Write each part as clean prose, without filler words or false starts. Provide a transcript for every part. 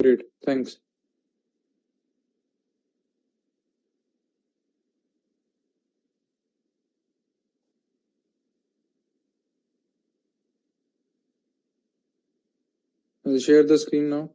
Great, thanks. I'll share the screen now.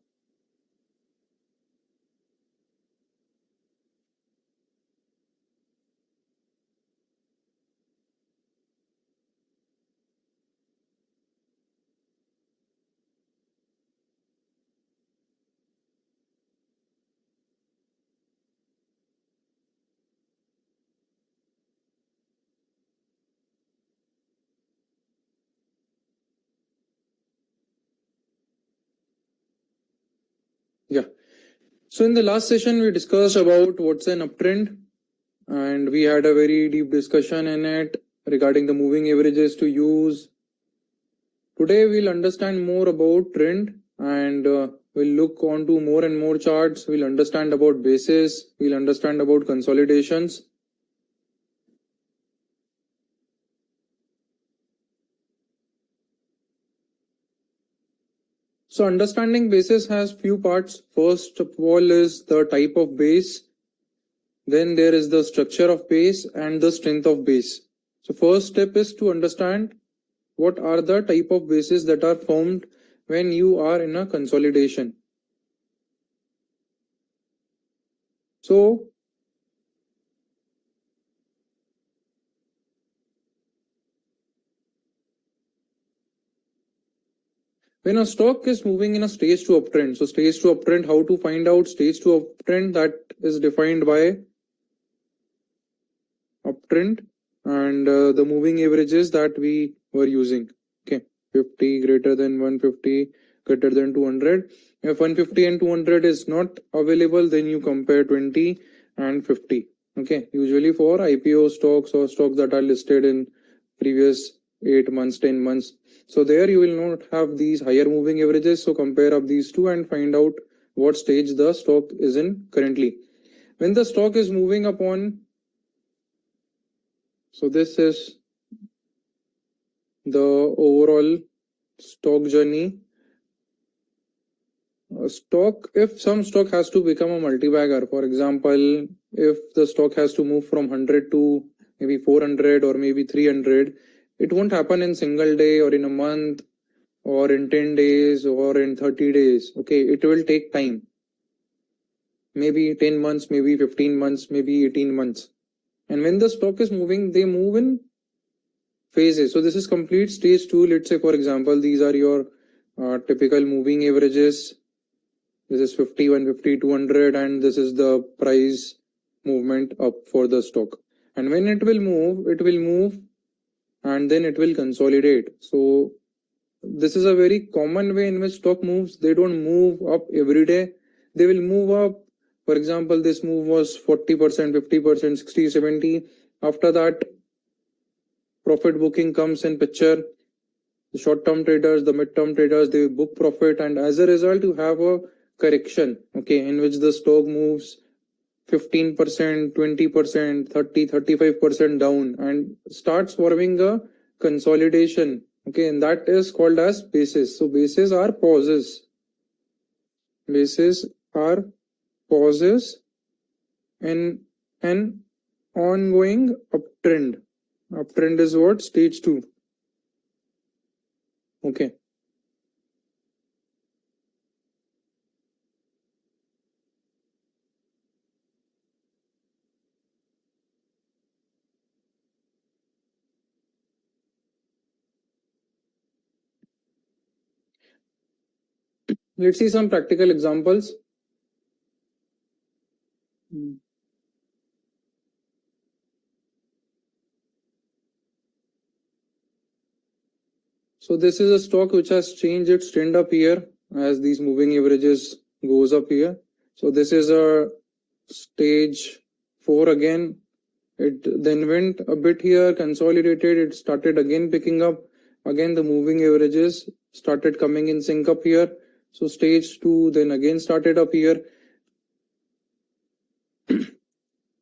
Yeah. So in the last session, we discussed about what's an uptrend, and we had a very deep discussion in it regarding the moving averages to use. Today, we'll understand more about trend, and we'll look onto more and more charts. We'll understand about basis. We'll understand about consolidations. So understanding basis has few parts. First of all is the type of base. Then there is the structure of base and the strength of base. So first step is to understand what are the type of bases that are formed when you are in a consolidation. So when a stock is moving in a stage 2 uptrend, so stage 2 uptrend, how to find out stage 2 uptrend? That is defined by uptrend and the moving averages that we were using. Okay, 50 greater than 150 greater than 200. If 150 and 200 is not available, then you compare 20 and 50. Okay, usually for IPO stocks or stocks that are listed in previous 8 months, 10 months. So there you will not have these higher moving averages. So compare up these two and find out what stage the stock is in currently. When the stock is moving upon, so this is the overall stock journey. If some stock has to become a multi-bagger, for example, if the stock has to move from 100 to maybe 400 or maybe 300, it won't happen in single day or in a month or in 10 days or in 30 days. Okay, it will take time. Maybe 10 months, maybe 15 months, maybe 18 months. And when the stock is moving, they move in phases. So this is complete stage 2. Let's say, for example, these are your typical moving averages. This is 50, 150, 200, and this is the price movement up for the stock. And when it will move and then it will consolidate. So this is a very common way in which stock moves. They don't move up every day. They will move up. For example, this move was 40%, 50%, 60, 70. After that, profit booking comes in picture. The short-term traders, the mid-term traders, they book profit, and as a result, you have a correction, okay, in which the stock moves 15%, 20%, 30, 35% down and starts forming a consolidation, okay, and that is called as bases. So bases are pauses. Bases are pauses in an ongoing uptrend. Uptrend is what? Stage 2. Okay. Let's see some practical examples. So this is a stock which has changed its trend up here as these moving averages goes up here. So this is a stage 4 again. It then went a bit here, consolidated, it started again picking up. Again the moving averages started coming in sync up here. So stage 2 then again started up here.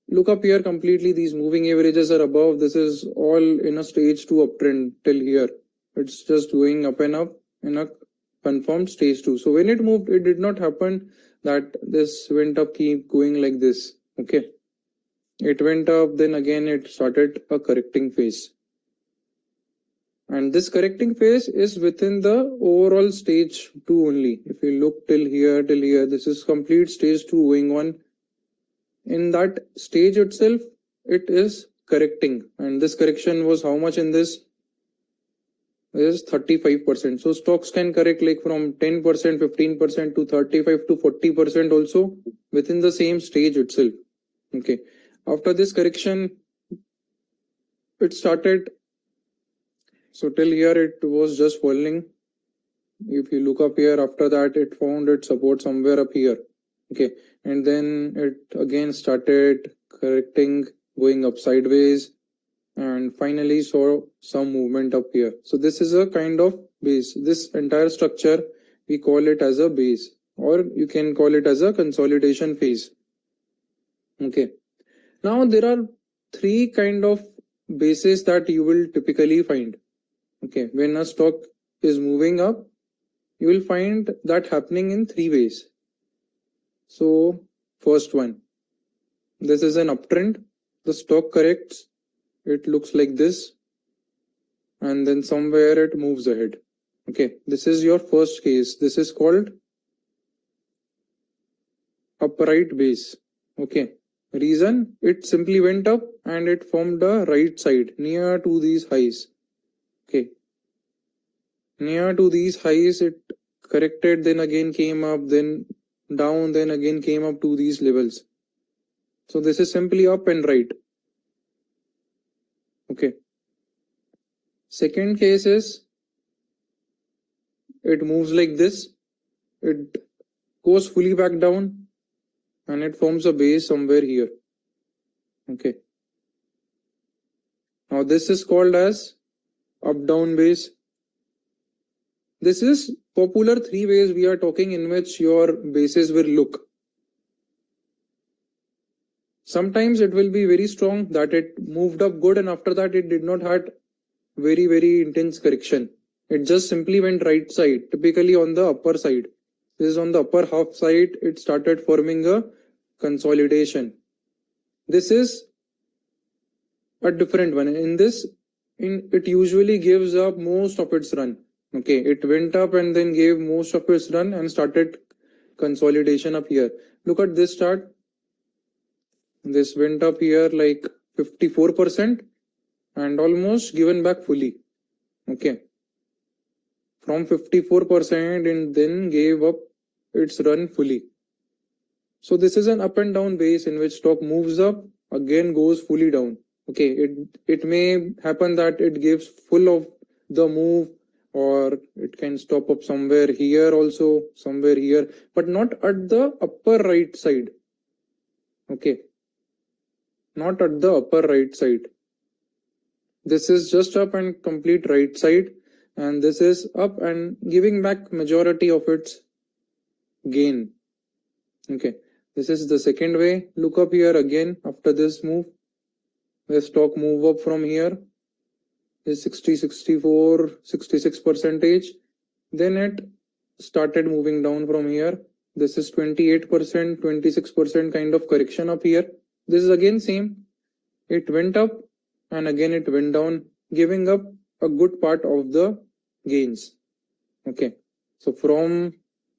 Look up here completely, these moving averages are above. This is all in a stage 2 uptrend till here. It's just going up and up in a confirmed stage 2. So when it moved, it did not happen that this went up, keep going like this. Okay, it went up, then again it started a correcting phase, and this correcting phase is within the overall stage 2 only. If you look till here, this is complete stage 2 going on. In that stage itself, it is correcting, and this correction was how much in this? Is 35%. So stocks can correct like from 10%, 15% to 35 to 40% also within the same stage itself. Okay, after this correction, it started. So till here it was just falling. If you look up here, after that it found its support somewhere up here. Okay, and then it again started correcting, going up sideways, and finally saw some movement up here. So this is a kind of base. This entire structure, we call it as a base, or you can call it as a consolidation phase. Okay, now there are three kind of bases that you will typically find. Okay, when a stock is moving up, you will find that happening in three ways. So first one, this is an uptrend. The stock corrects, it looks like this, and then somewhere it moves ahead. Okay, this is your first case. This is called upright base. Okay, reason, it simply went up and it formed a right side near to these highs. Okay, near to these highs it corrected, then again came up, then down, then again came up to these levels. So this is simply up and right. Okay, second case is it moves like this, it goes fully back down and it forms a base somewhere here. Okay, now this is called as up down base. This is popular three ways we are talking in which your bases will look. Sometimes it will be very strong, that it moved up good, and after that it did not had very intense correction. It just simply went right side, typically on the upper side. This is on the upper half side, it started forming a consolidation. This is a different one. In this, it usually gives up most of its run. Okay, it went up and then gave most of its run and started consolidation up here. Look at this chart. This went up here like 54% and almost given back fully. Okay, from 54% and then gave up its run fully. So this is an up and down base in which stock moves up, again goes fully down. Okay, it may happen that it gives full of the move, or it can stop up somewhere here also, somewhere here, but not at the upper right side. Okay, not at the upper right side. This is just up and complete right side, and this is up and giving back majority of its gain. Okay, this is the second way. Look up here again after this move. The stock move up from here is 60, 64, 66%. Then it started moving down from here. This is 28%, 26% kind of correction up here. This is again same. It went up and again it went down, giving up a good part of the gains. Okay, so from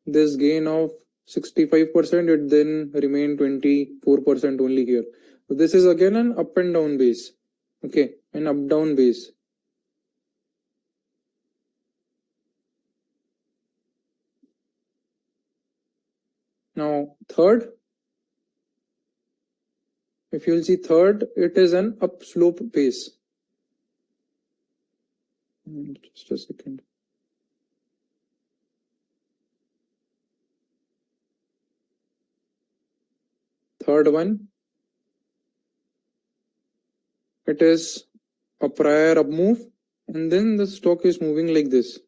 this gain of 65%, it then remained 24% only here. So this is again an up and down base. Okay, an up down base. Now third, if you'll see third, it is an upslope base. Just a second. Third one, it is a prior up move and then the stock is moving like this,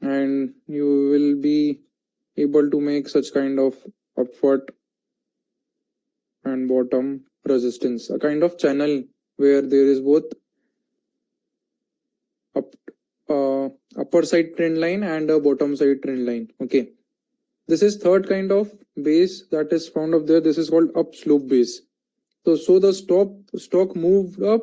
and you will be able to make such kind of upward and bottom resistance, a kind of channel where there is both upper side trend line and a bottom side trend line. Okay, this is third kind of base that is found up there. This is called upslope base. So the stock moved up,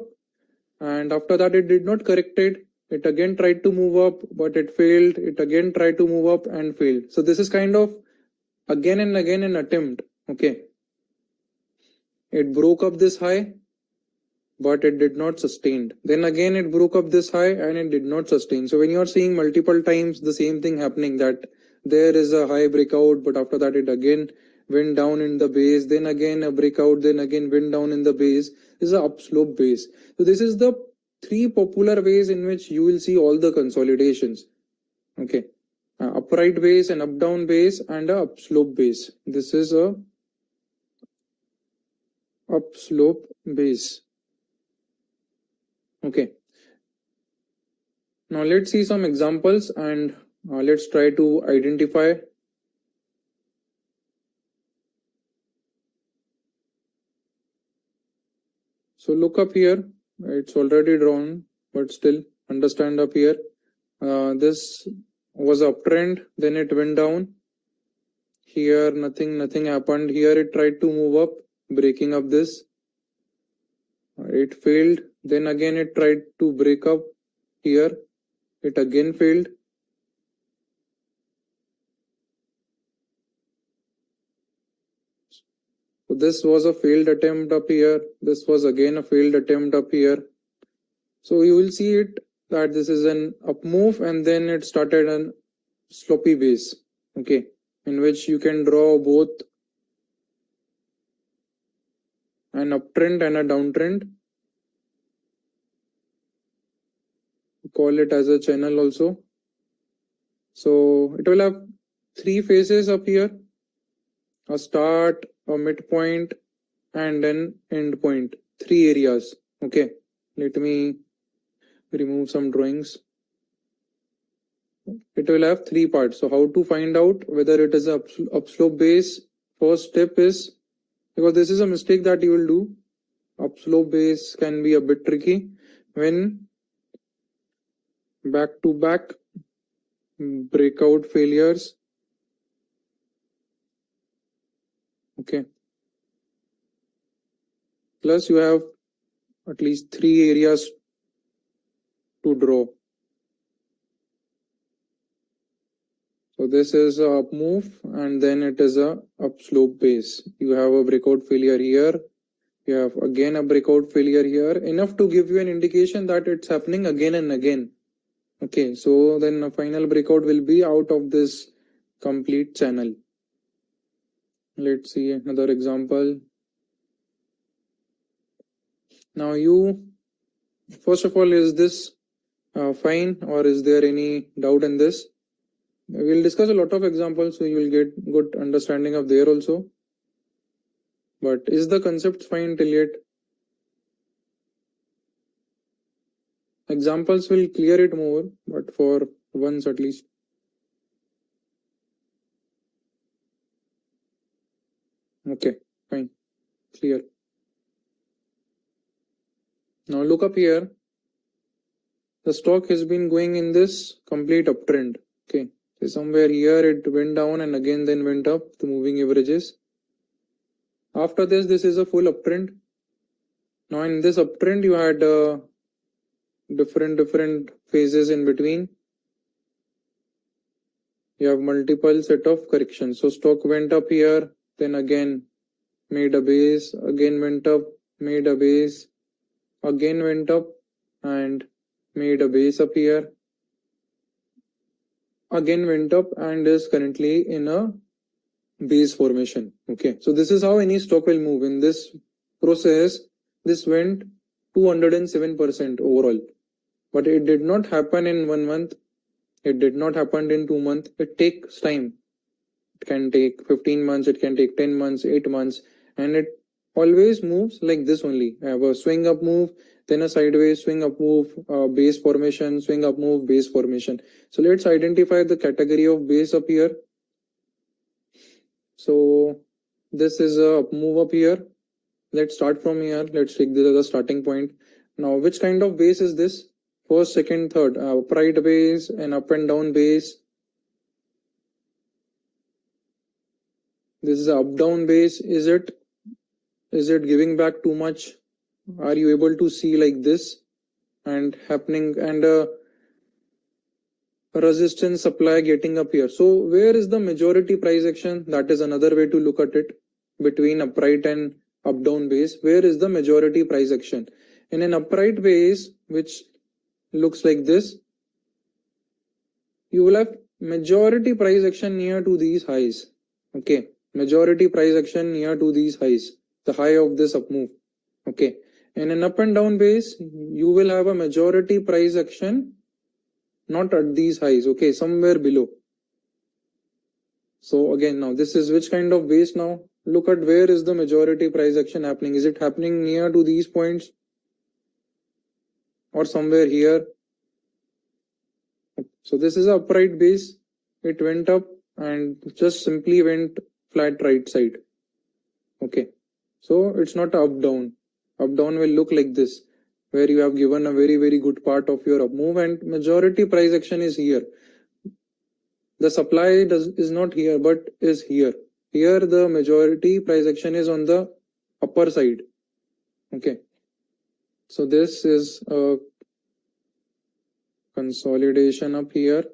and after that it did not correct it. It again tried to move up, but it failed. It again tried to move up and failed. So this is kind of again and again an attempt. Okay, it broke up this high, but it did not sustain. Then again it broke up this high and it did not sustain. So when you are seeing multiple times the same thing happening, that there is a high breakout, but after that it again went down in the base, then again a breakout, then again went down in the base, this is an upslope base. So this is the three popular ways in which you will see all the consolidations. Okay, upright base, an up down base, and a upslope base. This is a upslope base. Okay, now let's see some examples and let's try to identify. So look up here, it's already drawn, but still understand up here. This was uptrend, then it went down. Here nothing happened. Here it tried to move up, breaking up this. It failed. Then again it tried to break up here. It again failed. So this was a failed attempt up here. This was again a failed attempt up here. So you will see it that this is an up move, and then it started an sloppy base. Okay, in which you can draw both an uptrend and a downtrend. Call it as a channel also. So it will have three phases up here: a start, a midpoint, and an end point. Three areas. Okay, let me remove some drawings. It will have three parts. So how to find out whether it is a upslope base? First step is, because this is a mistake that you will do, upslope base can be a bit tricky when back to back breakout failures. Okay, plus you have at least three areas to draw. So this is a up move, and then it is a upslope base. You have a breakout failure here. You have again a breakout failure here, enough to give you an indication that it's happening again and again. Okay, so then a final breakout will be out of this complete channel. Let's see another example. Now you, first of all, is this fine, or is there any doubt in this? We'll discuss a lot of examples, so you will get good understanding of there also. But is the concept fine till yet? Examples will clear it more, but for once at least. Okay, fine, clear. Now look up here. The stock has been going in this complete uptrend. Okay, so somewhere here it went down and again then went up, the moving averages. After this is a full uptrend. Now in this uptrend you had different phases in between. You have multiple set of corrections. So stock went up here, then again made a base, again went up, made a base, again went up and made a base up here, again went up and is currently in a base formation. Okay, so this is how any stock will move. In this process, this went 207% overall, but it did not happen in 1 month. It did not happen in 2 months. It takes time. It can take 15 months, it can take 10 months, 8 months, and it always moves like this only. I have a swing up move, then a sideways swing up move, base formation, swing up move, base formation. So let's identify the category of base up here. So this is a move up here. Let's start from here. Let's take this as a starting point. Now, which kind of base is this? first, second, third, upright base and up and down base. This is a up down base. Is it giving back too much? Are you able to see like this and happening, and resistance supply getting up here? So where is the majority price action? That is another way to look at it. Between upright and up down base, where is the majority price action? In an upright base, which looks like this, you will have majority price action near to these highs. Okay, majority price action near to these highs, the high of this up move. Okay, in an up and down base, you will have a majority price action not at these highs, okay, somewhere below. So again, now this is which kind of base? Now look at where is the majority price action happening. Is it happening near to these points or somewhere here? So this is a upright base. It went up and just simply went flat right side. Okay, so it's not up down. Up down will look like this, where you have given a very good part of your up move and majority price action is here. The supply is not here but is here. Here the majority price action is on the upper side. Okay, so this is a consolidation up here.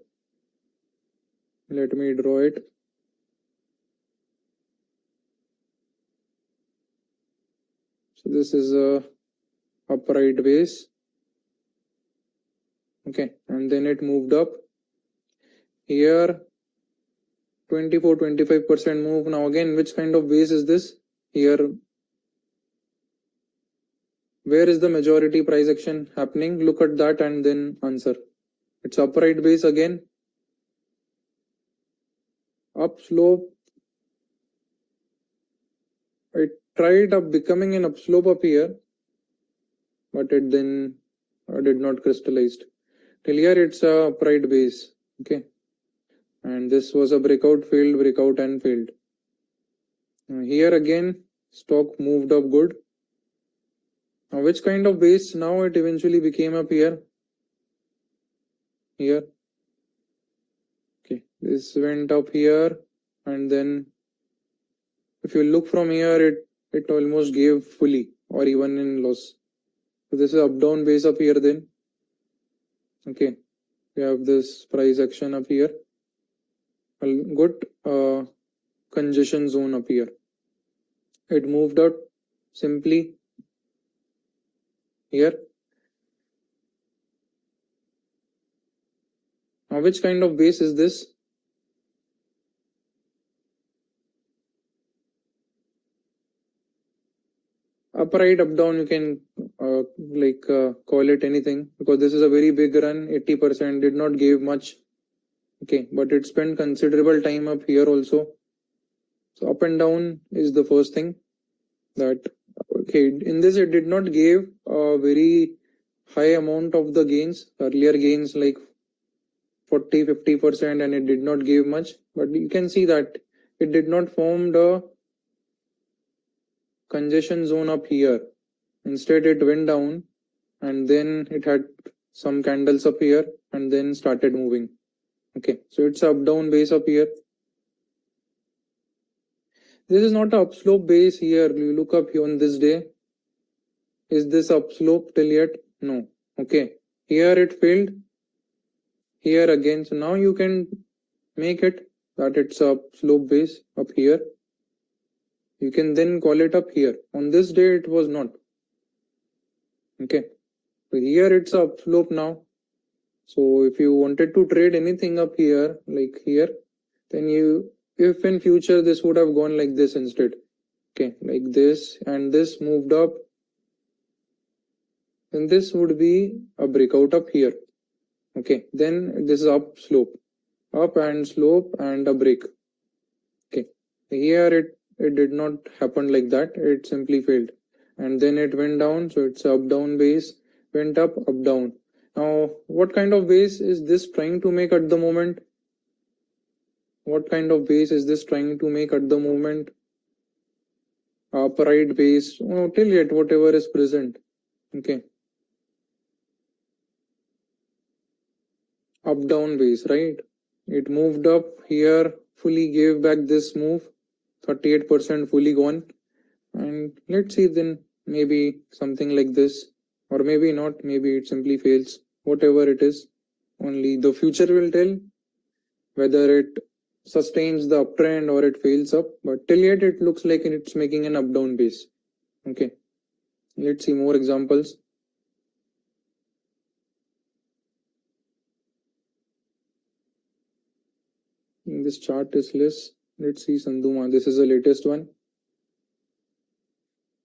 Let me draw it. So this is a upright base. Okay, and then it moved up. Here 24-25% move. Now again, which kind of base is this? Here, where is the majority price action happening? Look at that and then answer. It's upright base again. Up slope. It tried up becoming an upslope up here, but it then did not crystallize. Till here it's a upright base. Okay, and this was a breakout, failed, breakout and failed. Here again stock moved up good. Now which kind of base? Now it eventually became up here. Here. Okay, this went up here, and then if you look from here, it almost gave fully or even in loss. So this is up down base up here then. Okay, we have this price action up here. A good congestion zone up here. It moved out simply here. Now which kind of base is this? Upright, up down, you can call it anything, because this is a very big run. 80% did not give much. Okay, but it spent considerable time up here also. So up and down is the first thing. That okay, in this it did not give a very high amount of the gains. Earlier gains like 40-50%, and it did not give much. But you can see that it did not form the congestion zone up here. Instead it went down, and then it had some candles up here and then started moving. Okay, so it's up down base up here. This is not a upslope base here. You look up here on this day. Is this upslope till yet? No. Okay, here it failed. Here again. So now you can make it that it's a slope base up here. You can then call it up here. On this day it was not. Okay, so here it's a upslope now. So if you wanted to trade anything up here, like here, then if in future this would have gone like this instead. Okay, like this, and this moved up, then this would be a breakout up here. Okay, then this is up slope, up and slope and a break. Okay, here it did not happen like that. It simply failed, and then it went down. So it's up down base, went up down. Now what kind of base is this trying to make at the moment? What kind of base is this trying to make at the moment? Upright base. Oh, till yet whatever is present. Okay, up down base, right? It moved up here, fully gave back this move, 38% fully gone. And let's see then, maybe something like this, or maybe not, maybe it simply fails. Whatever it is, only the future will tell whether it sustains the uptrend or it fails up. But till yet it looks like it's making an up down base. Okay, let's see more examples. This chart is less. Let's see Sanduma. This is the latest one.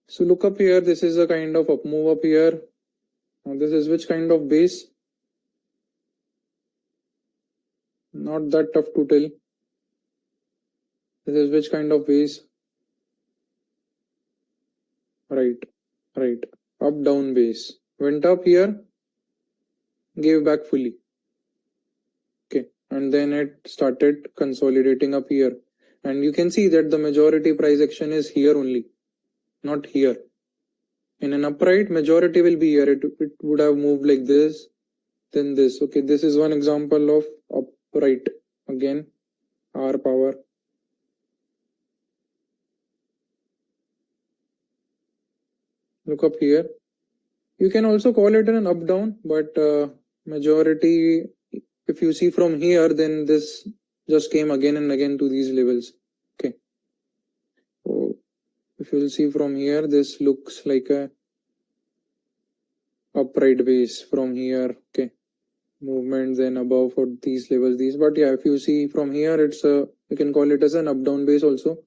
So look up here. This is a kind of up move up here. Now this is which kind of base? Not that tough to tell. This is which kind of base? Right. Up down base. Went up here, gave back fully. Okay. And then it started consolidating up here. And you can see that the majority price action is here only, not here. In an upright, majority will be here. It would have moved like this, then this. Okay, this is one example of upright. Again, R power. Look up here. You can also call it an up down, but majority, if you see from here, then this just came again and again to these levels. Okay. So if you'll see from here, this looks like a upright base from here. Okay. Movement then above for these levels, these. But yeah, if you see from here, it's a, you can call it as an up down base also.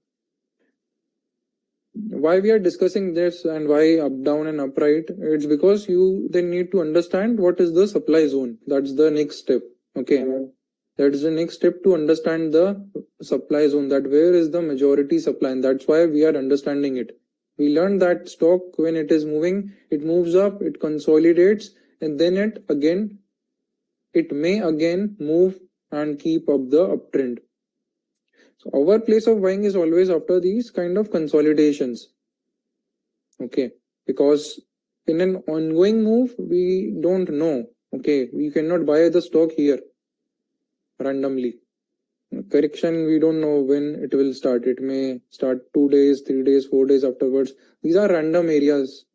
Why we are discussing this and why up down and upright, it's because you then need to understand what is the supply zone. That's the next step. Okay, that is the next step to understand the supply zone, that where is the majority supply, and that's why we are understanding it. We learned that stock, when it is moving, it moves up, it consolidates, and then it may again move and keep up the uptrend. So our place of buying is always after these kind of consolidations. Okay, because in an ongoing move, we don't know. Okay, we cannot buy the stock here randomly. Correction, we don't know when it will start. It may start 2 days, 3 days, 4 days afterwards. These are random areas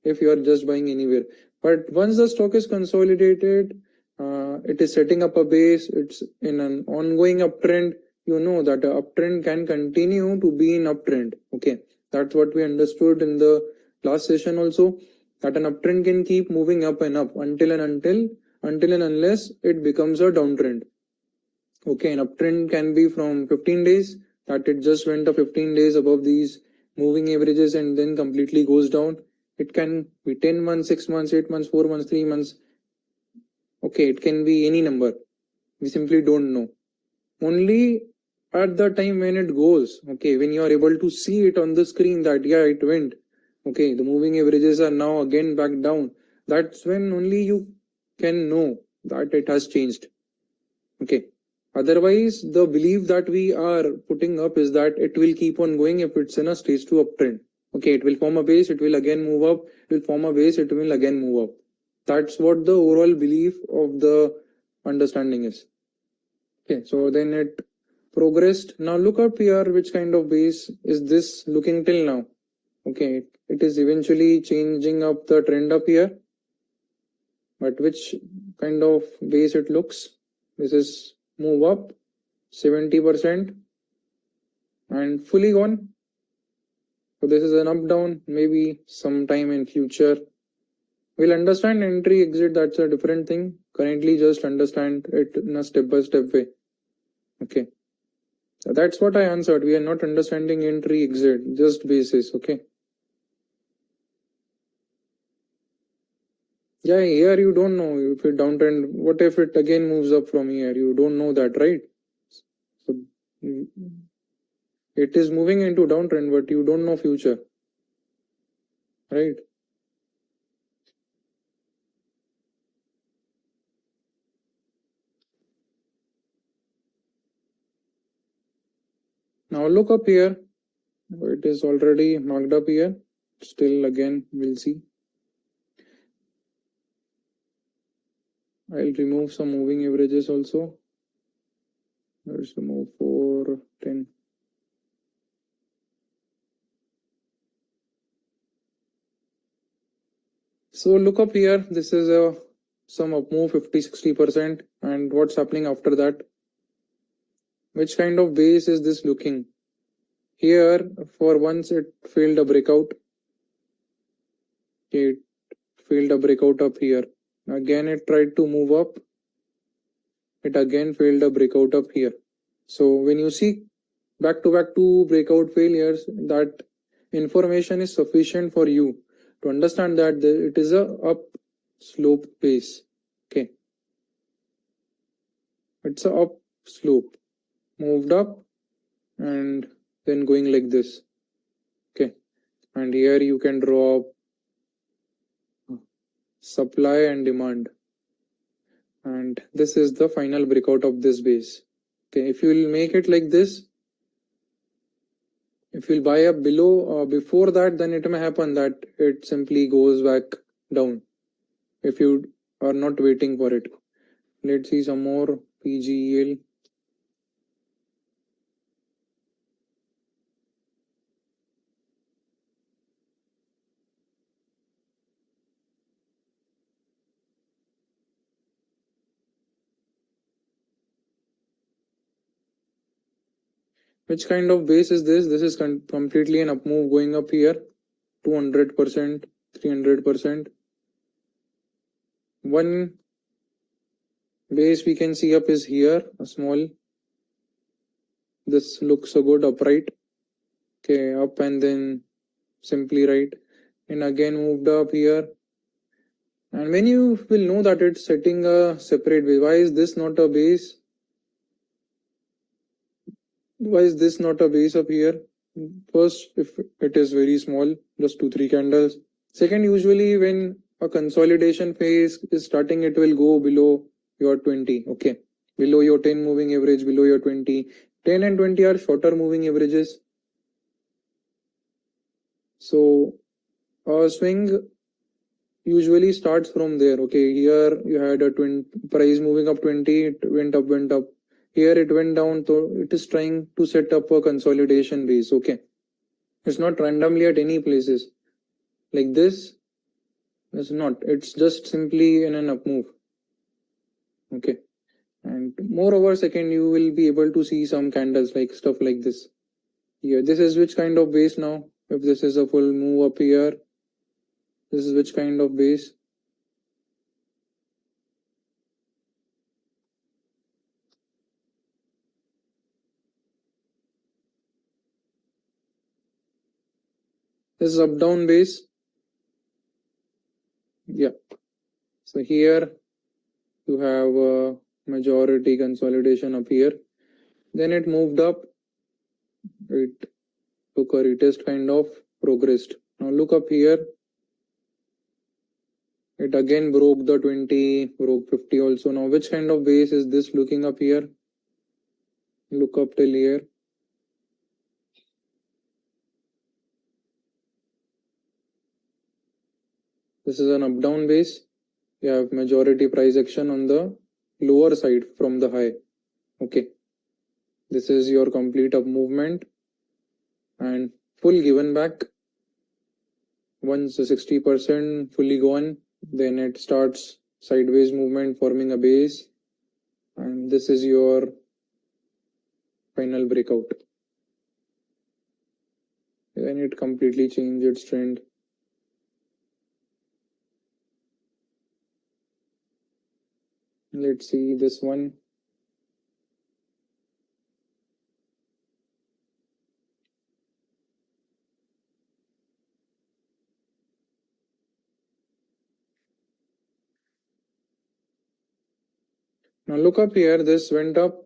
if you are just buying anywhere. But once the stock is consolidated, it is setting up a base, it's in an ongoing uptrend, you know that the uptrend can continue to be in uptrend. Okay, that's what we understood in the last session also, that an uptrend can keep moving up and up until and unless it becomes a downtrend. Okay, an uptrend can be from 15 days, that it just went up 15 days above these moving averages and then completely goes down. It can be 10 months, 6 months, 8 months, 4 months, 3 months. Okay, it can be any number. We simply don't know. Only at the time when it goes, okay, when you are able to see it on the screen that yeah, it went. Okay, the moving averages are now again back down. That's when only you can know that it has changed. Okay. Otherwise, the belief that we are putting up is that it will keep on going if it's in a stage 2 uptrend. Okay, it will form a base, it will again move up, it will form a base, it will again move up. That's what the overall belief of the understanding is. Okay, so then it progressed. Now look up here, which kind of base is this looking till now? Okay, it is eventually changing up the trend up here. But which kind of base it looks? This is move up 70% and fully gone. So this is an up down, maybe sometime in future. We'll understand entry exit, that's a different thing. Currently just understand it in a step-by-step way. Okay. So that's what I answered. We are not understanding entry exit, just basis. Okay. Yeah, here you don't know if it downtrend. What if it again moves up from here? You don't know that, right? So it is moving into downtrend, but you don't know future, right? Now look up here. It is already marked up here. Still again, we'll see. I'll remove some moving averages also. Let's remove 4, 10. So look up here. This is some up move 50-60%. And what's happening after that? Which kind of base is this looking? Here, for once it failed a breakout. It failed a breakout up here. Again, it tried to move up. It again failed a breakout up here. So when you see back to back two breakout failures, that information is sufficient for you to understand that it is a up slope base. Okay, it's a up slope, moved up and then going like this. Okay, and here you can draw supply and demand, and this is the final breakout of this base. Okay, if you will make it like this, if you'll buy up below before that, then it may happen that it simply goes back down if you are not waiting for it. Let's see some more PGEL. Which kind of base is this? This is completely an up move going up here, 200%, 300%. One base we can see up is here, a small. This looks so good upright. Okay, up and then simply right. And again moved up here. And when you will know that it's setting a separate base, why is this not a base? Why is this not a base up here? First, if it is very small, just 2-3 candles. Second, usually when a consolidation phase is starting, it will go below your 20. Okay, below your 10 moving average, below your 20. 10 and 20 are shorter moving averages. So a swing usually starts from there. Okay, here you had a price moving up 20, it went up. Here it went down, so it is trying to set up a consolidation base. Okay, it's not randomly at any places like this. It's not, it's just simply in an up move. Okay, and moreover, second, you will be able to see some candles like stuff like this. Here, this is which kind of base now? If this is a full move up here, this is which kind of base? This is up down base. Yeah, so here you have a majority consolidation up here. Then it moved up, it took a retest, kind of progressed. Now look up here, it again broke the 20, broke 50 also. Now which kind of base is this looking up here? Look up till here. This is an up down base. You have majority price action on the lower side from the high. Okay, this is your complete up movement and full given back. Once 60% fully gone, then it starts sideways movement forming a base, and this is your final breakout. Then it completely changed its trend. Let's see this one. Now look up here, this went up,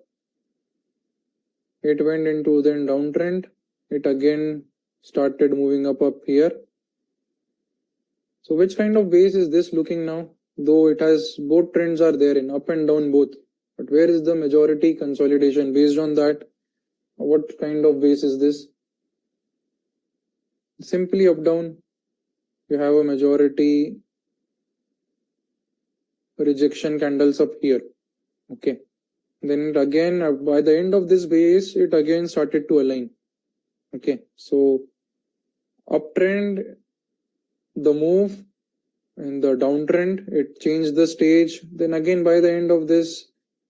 it went into then downtrend, it again started moving up here. So which kind of base is this looking now? Though it has both trends are there in up and down both, but where is the majority consolidation? Based on that, what kind of base is this? Simply up down. You have a majority rejection candles up here. Okay, then it again, by the end of this base, it again started to align. Okay, so uptrend, the move, and the downtrend, it changed the stage. Then again, by the end of this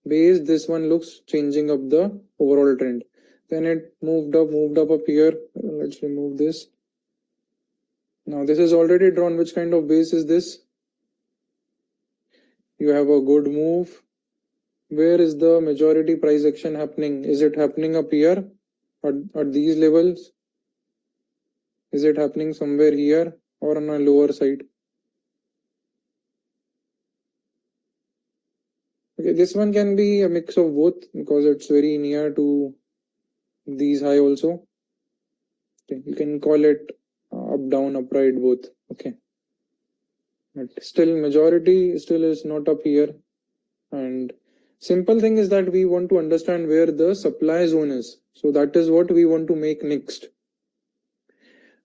base, this one looks changing up the overall trend. Then it moved up here. Let's remove this. Now this is already drawn. Which kind of base is this? You have a good move. Where is the majority price action happening? Is it happening up here at these levels? Is it happening somewhere here or on a lower side? Okay, this one can be a mix of both because it's very near to these high also. Okay, you can call it up, down, upright, both. Okay, but still majority still is not up here. And simple thing is that we want to understand where the supply zone is. So that is what we want to make next.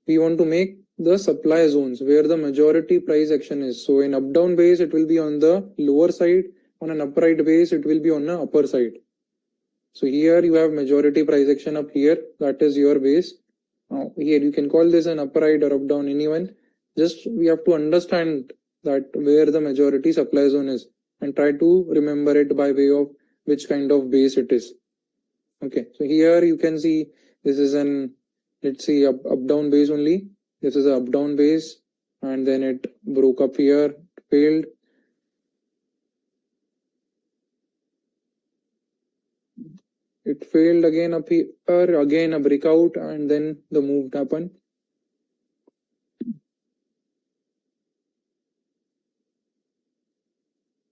We want to make the supply zones where the majority price action is. So in up down base, it will be on the lower side. On an upright base, it will be on the upper side. So here you have majority price action up here. That is your base. Now here you can call this an upright or up down, anyone. Just we have to understand that where the majority supply zone is and try to remember it by way of which kind of base it is. Okay, so here you can see this is an, let's see, up down base only. This is a up down base, and then it broke up here, failed. It failed again up here, again a breakout, and then the move happened.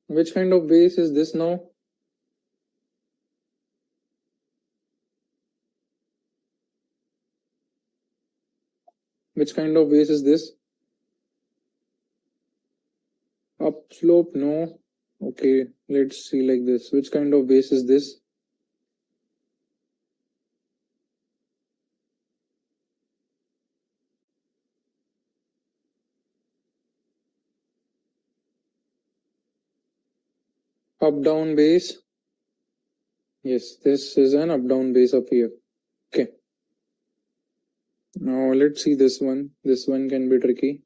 Which kind of base is this now? Which kind of base is this? Up slope? No. Okay, let's see like this. Which kind of base is this? Up down base. Yes, this is an up down base up here. Okay. Now let's see this one. This one can be tricky.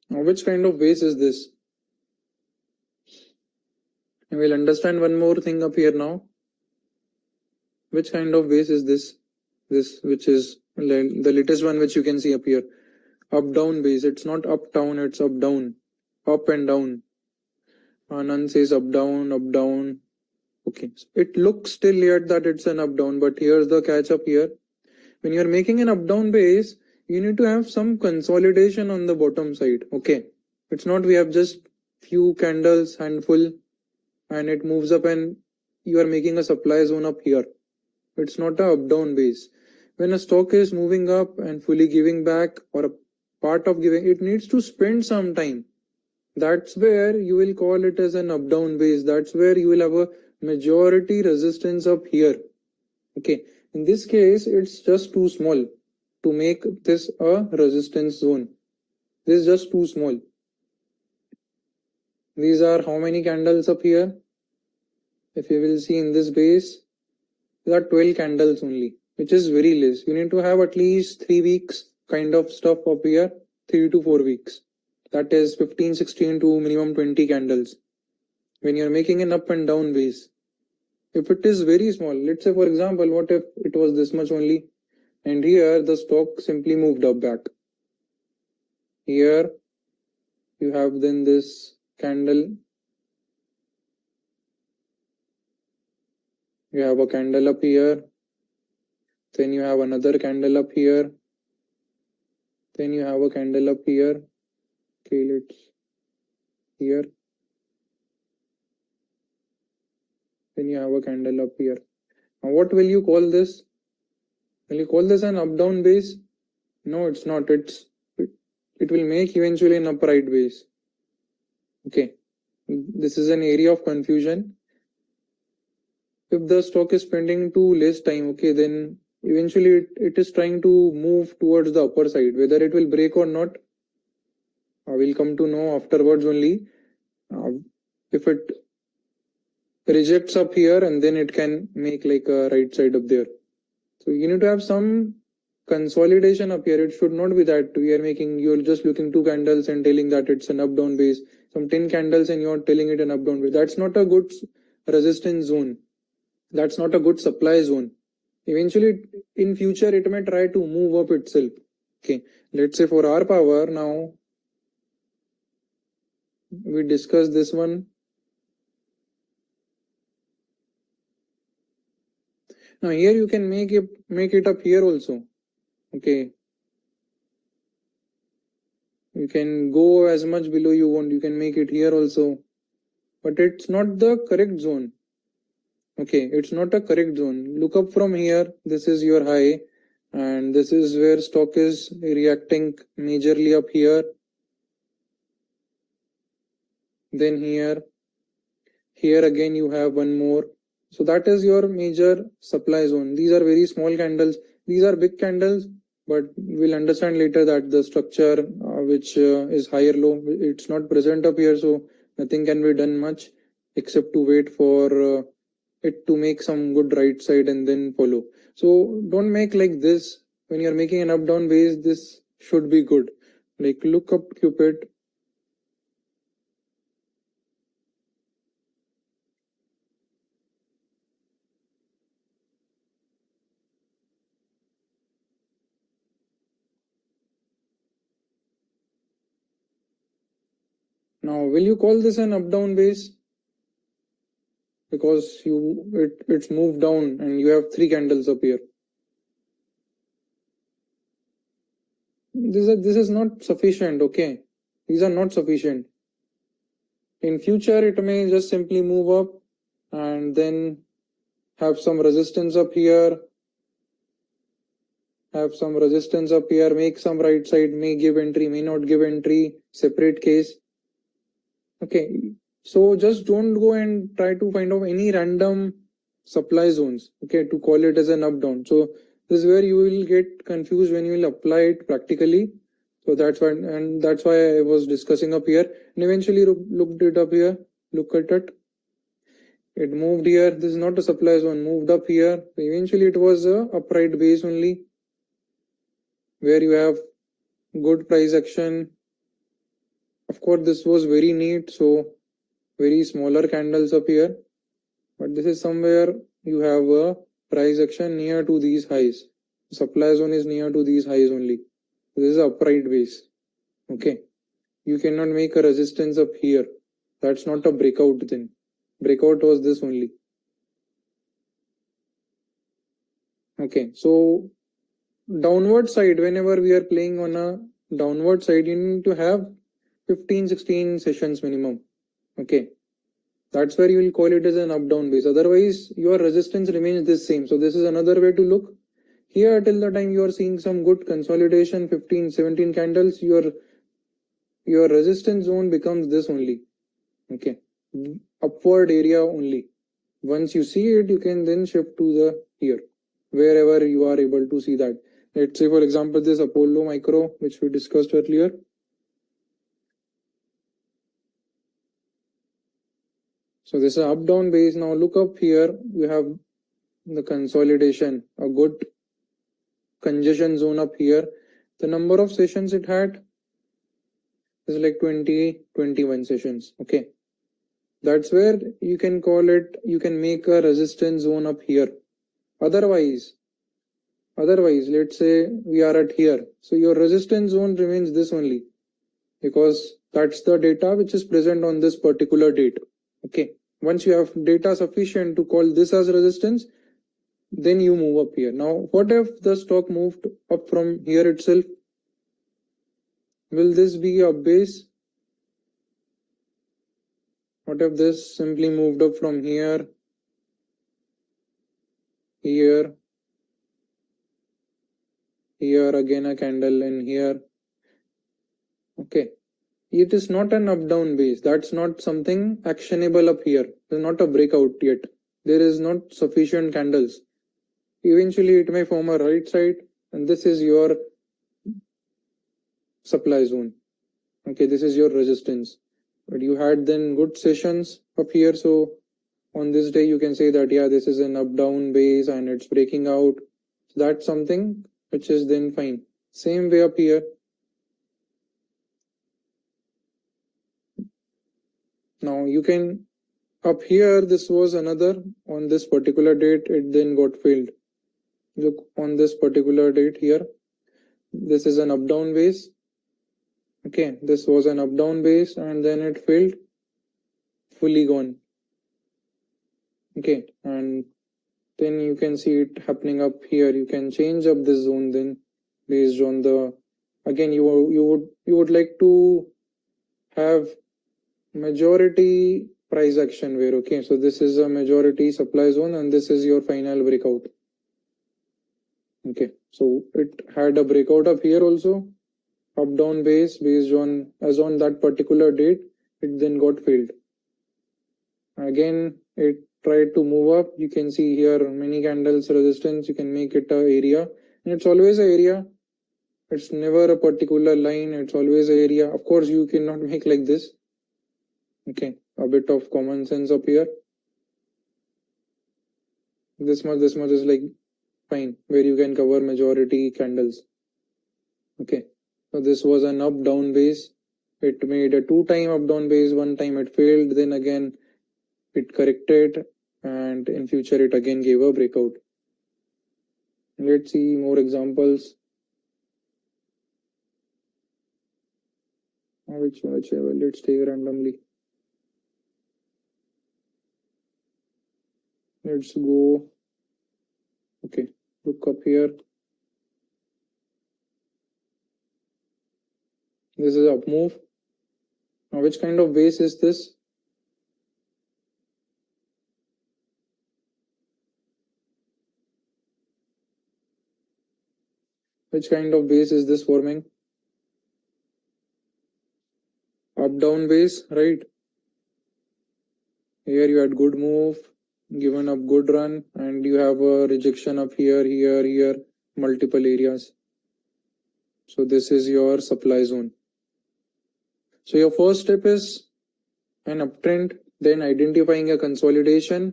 Now which kind of base is this? You will understand one more thing up here now. Which kind of base is this? This, which is the latest one which you can see up here. Up down base. It's not up down, it's up down. Up and down. Anand says up down, up down. Okay, it looks still yet that it's an up down, but here's the catch up here. When you're making an up down base, you need to have some consolidation on the bottom side. Okay, it's not we have just few candles, handful, and it moves up and you are making a supply zone up here. It's not a up down base. When a stock is moving up and fully giving back or a part of giving, it needs to spend some time. That's where you will call it as an up down base. That's where you will have a majority resistance up here. Okay, in this case, it's just too small to make this a resistance zone. This is just too small. These are how many candles up here? If you will see in this base, there are 12 candles only, which is very less. You need to have at least 3 weeks kind of stuff up here, 3 to 4 weeks. That is 15, 16 to minimum 20 candles. When you're making an up and down base, if it is very small, let's say for example, what if it was this much only, and here the stock simply moved up back. Here you have then this candle. You have a candle up here. Then you have another candle up here. Then you have a candle up here. Okay, let's here. Then you have a candle up here. Now what will you call this? Will you call this an up down base? No, it's not. It will make eventually an upright base. Okay, this is an area of confusion. if the stock is spending too less time, okay, then eventually it is trying to move towards the upper side. Whether it will break or not, we'll come to know afterwards only. If it rejects up here, and then it can make like a right side up there. So you need to have some consolidation up here. It should not be that you're just looking 2 candles and telling that it's an up down base, some 10 candles and you're telling it an up down base. That's not a good resistance zone. That's not a good supply zone. Eventually in future it may try to move up itself. Okay, let's say for our power, now we discuss this one. Now here you can make it up here also. Okay, you can go as much below you want. You can make it here also, but it's not the correct zone. Okay, it's not a correct zone. Look up from here. This is your high, and this is where stock is reacting majorly up here. Then here again you have one more. So that is your major supply zone. These are very small candles. These are big candles, but we'll understand later that the structure which is higher low, it's not present up here, so nothing can be done much except to wait for it to make some good right side and then follow. So don't make like this. When you're making an up down base, this should be good. Like look up Cupid. Now will you call this an up down base? Because it's moved down and you have 3 candles up here. This is not sufficient. Okay, these are not sufficient. In future it may just simply move up and then have some resistance up here, make some right side, may give entry, may not give entry, separate case. Okay, so just don't go and try to find out any random supply zones, okay, to call it as an up down. So this is where you will get confused when you will apply it practically. So that's why I was discussing up here, and eventually looked it up here. Look at it. It moved here. This is not a supply zone. Moved up here. So eventually it was a upright base only, where you have good price action. Of course, this was very neat. So very smaller candles up here, but this is somewhere you have a price action near to these highs. Supply zone is near to these highs only. This is upright base. Okay, you cannot make a resistance up here. That's not a breakout then. Breakout was this only. Okay, so downward side, whenever we are playing on a downward side, you need to have 15-16 sessions minimum. Okay, that's where you will call it as an up down base. Otherwise your resistance remains the same. So this is another way to look. Here till the time you are seeing some good consolidation, 15-17 candles, your resistance zone becomes this only. Okay, upward area only. Once you see it, you can then shift to the here, wherever you are able to see that. Let's say for example this Apollo Micro, which we discussed earlier. So this is up down base. Now look up here, you have the consolidation, a good congestion zone up here. The number of sessions it had is like 21 sessions. Okay, that's where you can call it, you can make a resistance zone up here. Otherwise let's say we are at here, so your resistance zone remains this only, because that's the data which is present on this particular date. Okay, once you have data sufficient to call this as resistance, then you move up here. Now what if the stock moved up from here itself? Will this be a base? What if this simply moved up from here, here again a candle, and here? Okay, it is not an up down base. That's not something actionable up here. It's not a breakout yet. there is not sufficient candles. Eventually it may form a right side, and this is your supply zone. Okay, this is your resistance. But you had then good sessions up here, so on this day you can say that yeah, this is an up down base and it's breaking out. That's something which is then fine. Same way up here. Now you can, up here this was another, on this particular date it then got failed. Look, on this particular date here, this is an up down base. Okay, this was an up down base and then it failed, fully gone. Okay, and then you can see it happening up here. You can change up this zone then based on the, again you would like to have majority price action where, okay, so this is a majority supply zone and this is your final breakout. Okay, so it had a breakout up here also, up down base based on, as on that particular date, it then got failed. Again it tried to move up. You can see here many candles resistance. You can make it a area, and it's always an area. It's never a particular line. It's always an area. Of course you cannot make like this. Okay, a bit of common sense up here. This much is like fine, where you can cover majority candles. Okay, so this was an up down base. It made a 2-time up down base. One time it failed, then again it corrected, and in future it again gave a breakout. Let's see more examples. Whichever, let's take randomly. Let's go. Okay, look up here. This is up move. Now which kind of base is this? Which kind of base is this forming? Up down base, right? Here you had good move, given up good run, and you have a rejection up here, multiple areas. So this is your supply zone. So your first step is an uptrend, then identifying a consolidation.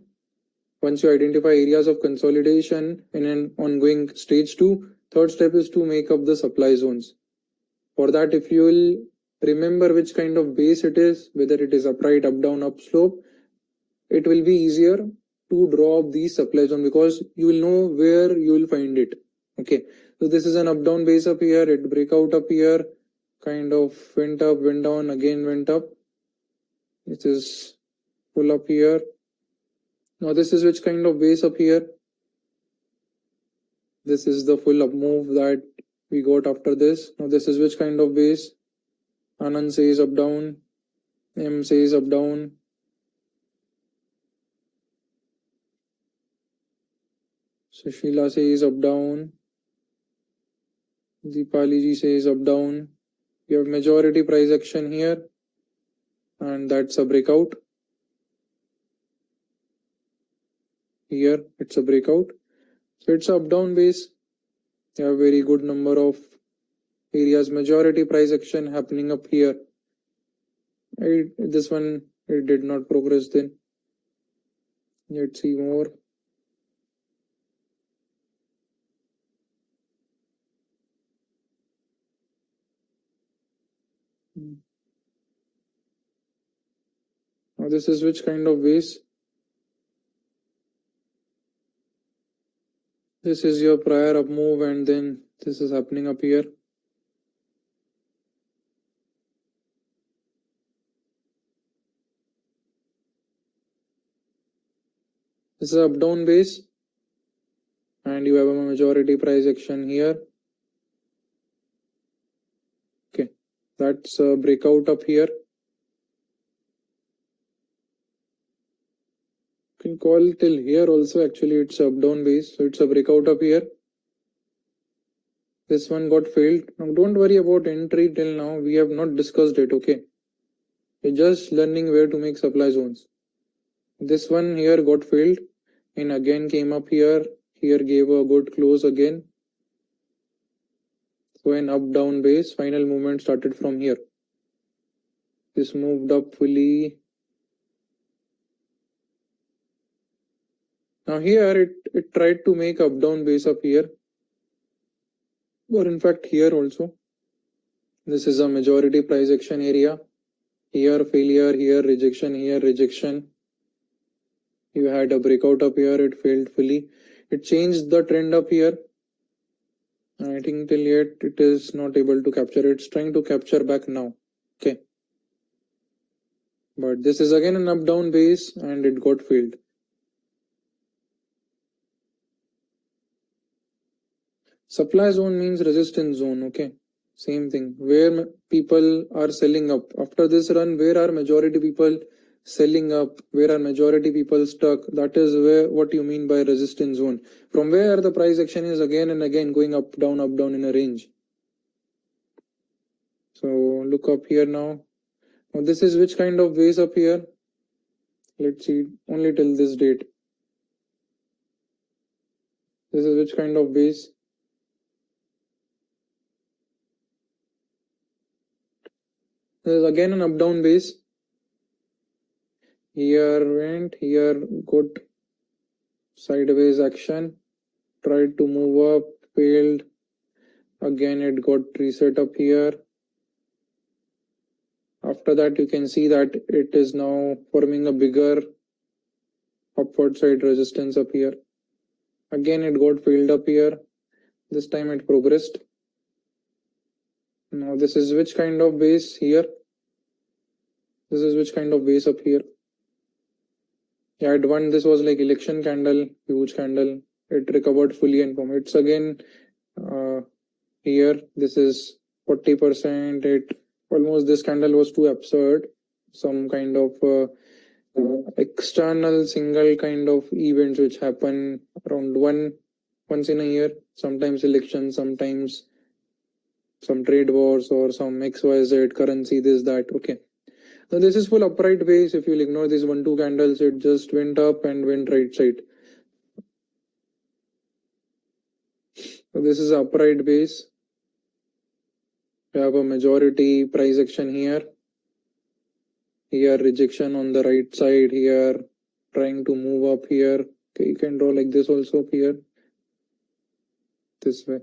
Once you identify areas of consolidation in an ongoing stage 2, third step is to make up the supply zones. For that, if you will remember which kind of base it is, whether it is upright, up down, up slope, it will be easier to draw up the supply zone because you will know where you will find it. Okay, so this is an up down base up here, it break out up here, kind of went up, went down, again went up. It is pull up here. Now this is which kind of base up here? This is the full up move that we got after this. Now this is which kind of base? Anand says up down, M says up down. Sushila says up down. Deepali ji says up down. You have majority price action here, and that's a breakout. Here it's a breakout. So it's up down base. You have very good number of areas, majority price action happening up here. This one it did not progress then. Let's see more. Now this is which kind of base? This is your prior up move, and then this is happening up here. This is up down base, and you have a majority price action here. Okay, that's a breakout up here. You can call till here also, actually it's up down base, so it's a breakout up here. This one got failed. Now don't worry about entry till now, we have not discussed it. Okay, we're just learning where to make supply zones. This one here got failed. and again came up here gave a good close again. So an up down base, final movement started from here. This moved up fully. Now here it tried to make up down base up here, or in fact here also. This is a majority price action area. Here failure, here rejection, here rejection. You had a breakout up here, it failed fully. It changed the trend up here. I think till yet it is not able to capture. It's trying to capture back now. Okay. But this is again an up down base and it got failed. Supply zone means resistance zone. Okay. Same thing. Where people are selling up. After this run, where are majority people selling up? Where are majority people stuck? That is where what you mean by resistance zone. From where the price action is again and again going up down in a range. So look up here now. Now this is which kind of base up here? Let's see only till this date. This is which kind of base? This is again an up down base. Here went, here got sideways action, tried to move up, failed. Again it got reset up here. After that you can see that it is now forming a bigger upward side resistance up here. Again it got failed up here. This time it progressed. Now this is which kind of base here? This is which kind of base up here? Yeah, at one this was like election candle, huge candle. It recovered fully and from it's again here. This is 40%. It almost this candle was too absurd. Some kind of external single kind of events which happen around once in a year. Sometimes elections, sometimes some trade wars or some XYZ currency, this that. Okay. Now this is full upright base. If you'll ignore these 1-2 candles, it just went up and went right side. So this is upright base. We have a majority price action here. Here rejection on the right side. Here trying to move up here. Okay, you can draw like this also here. This way.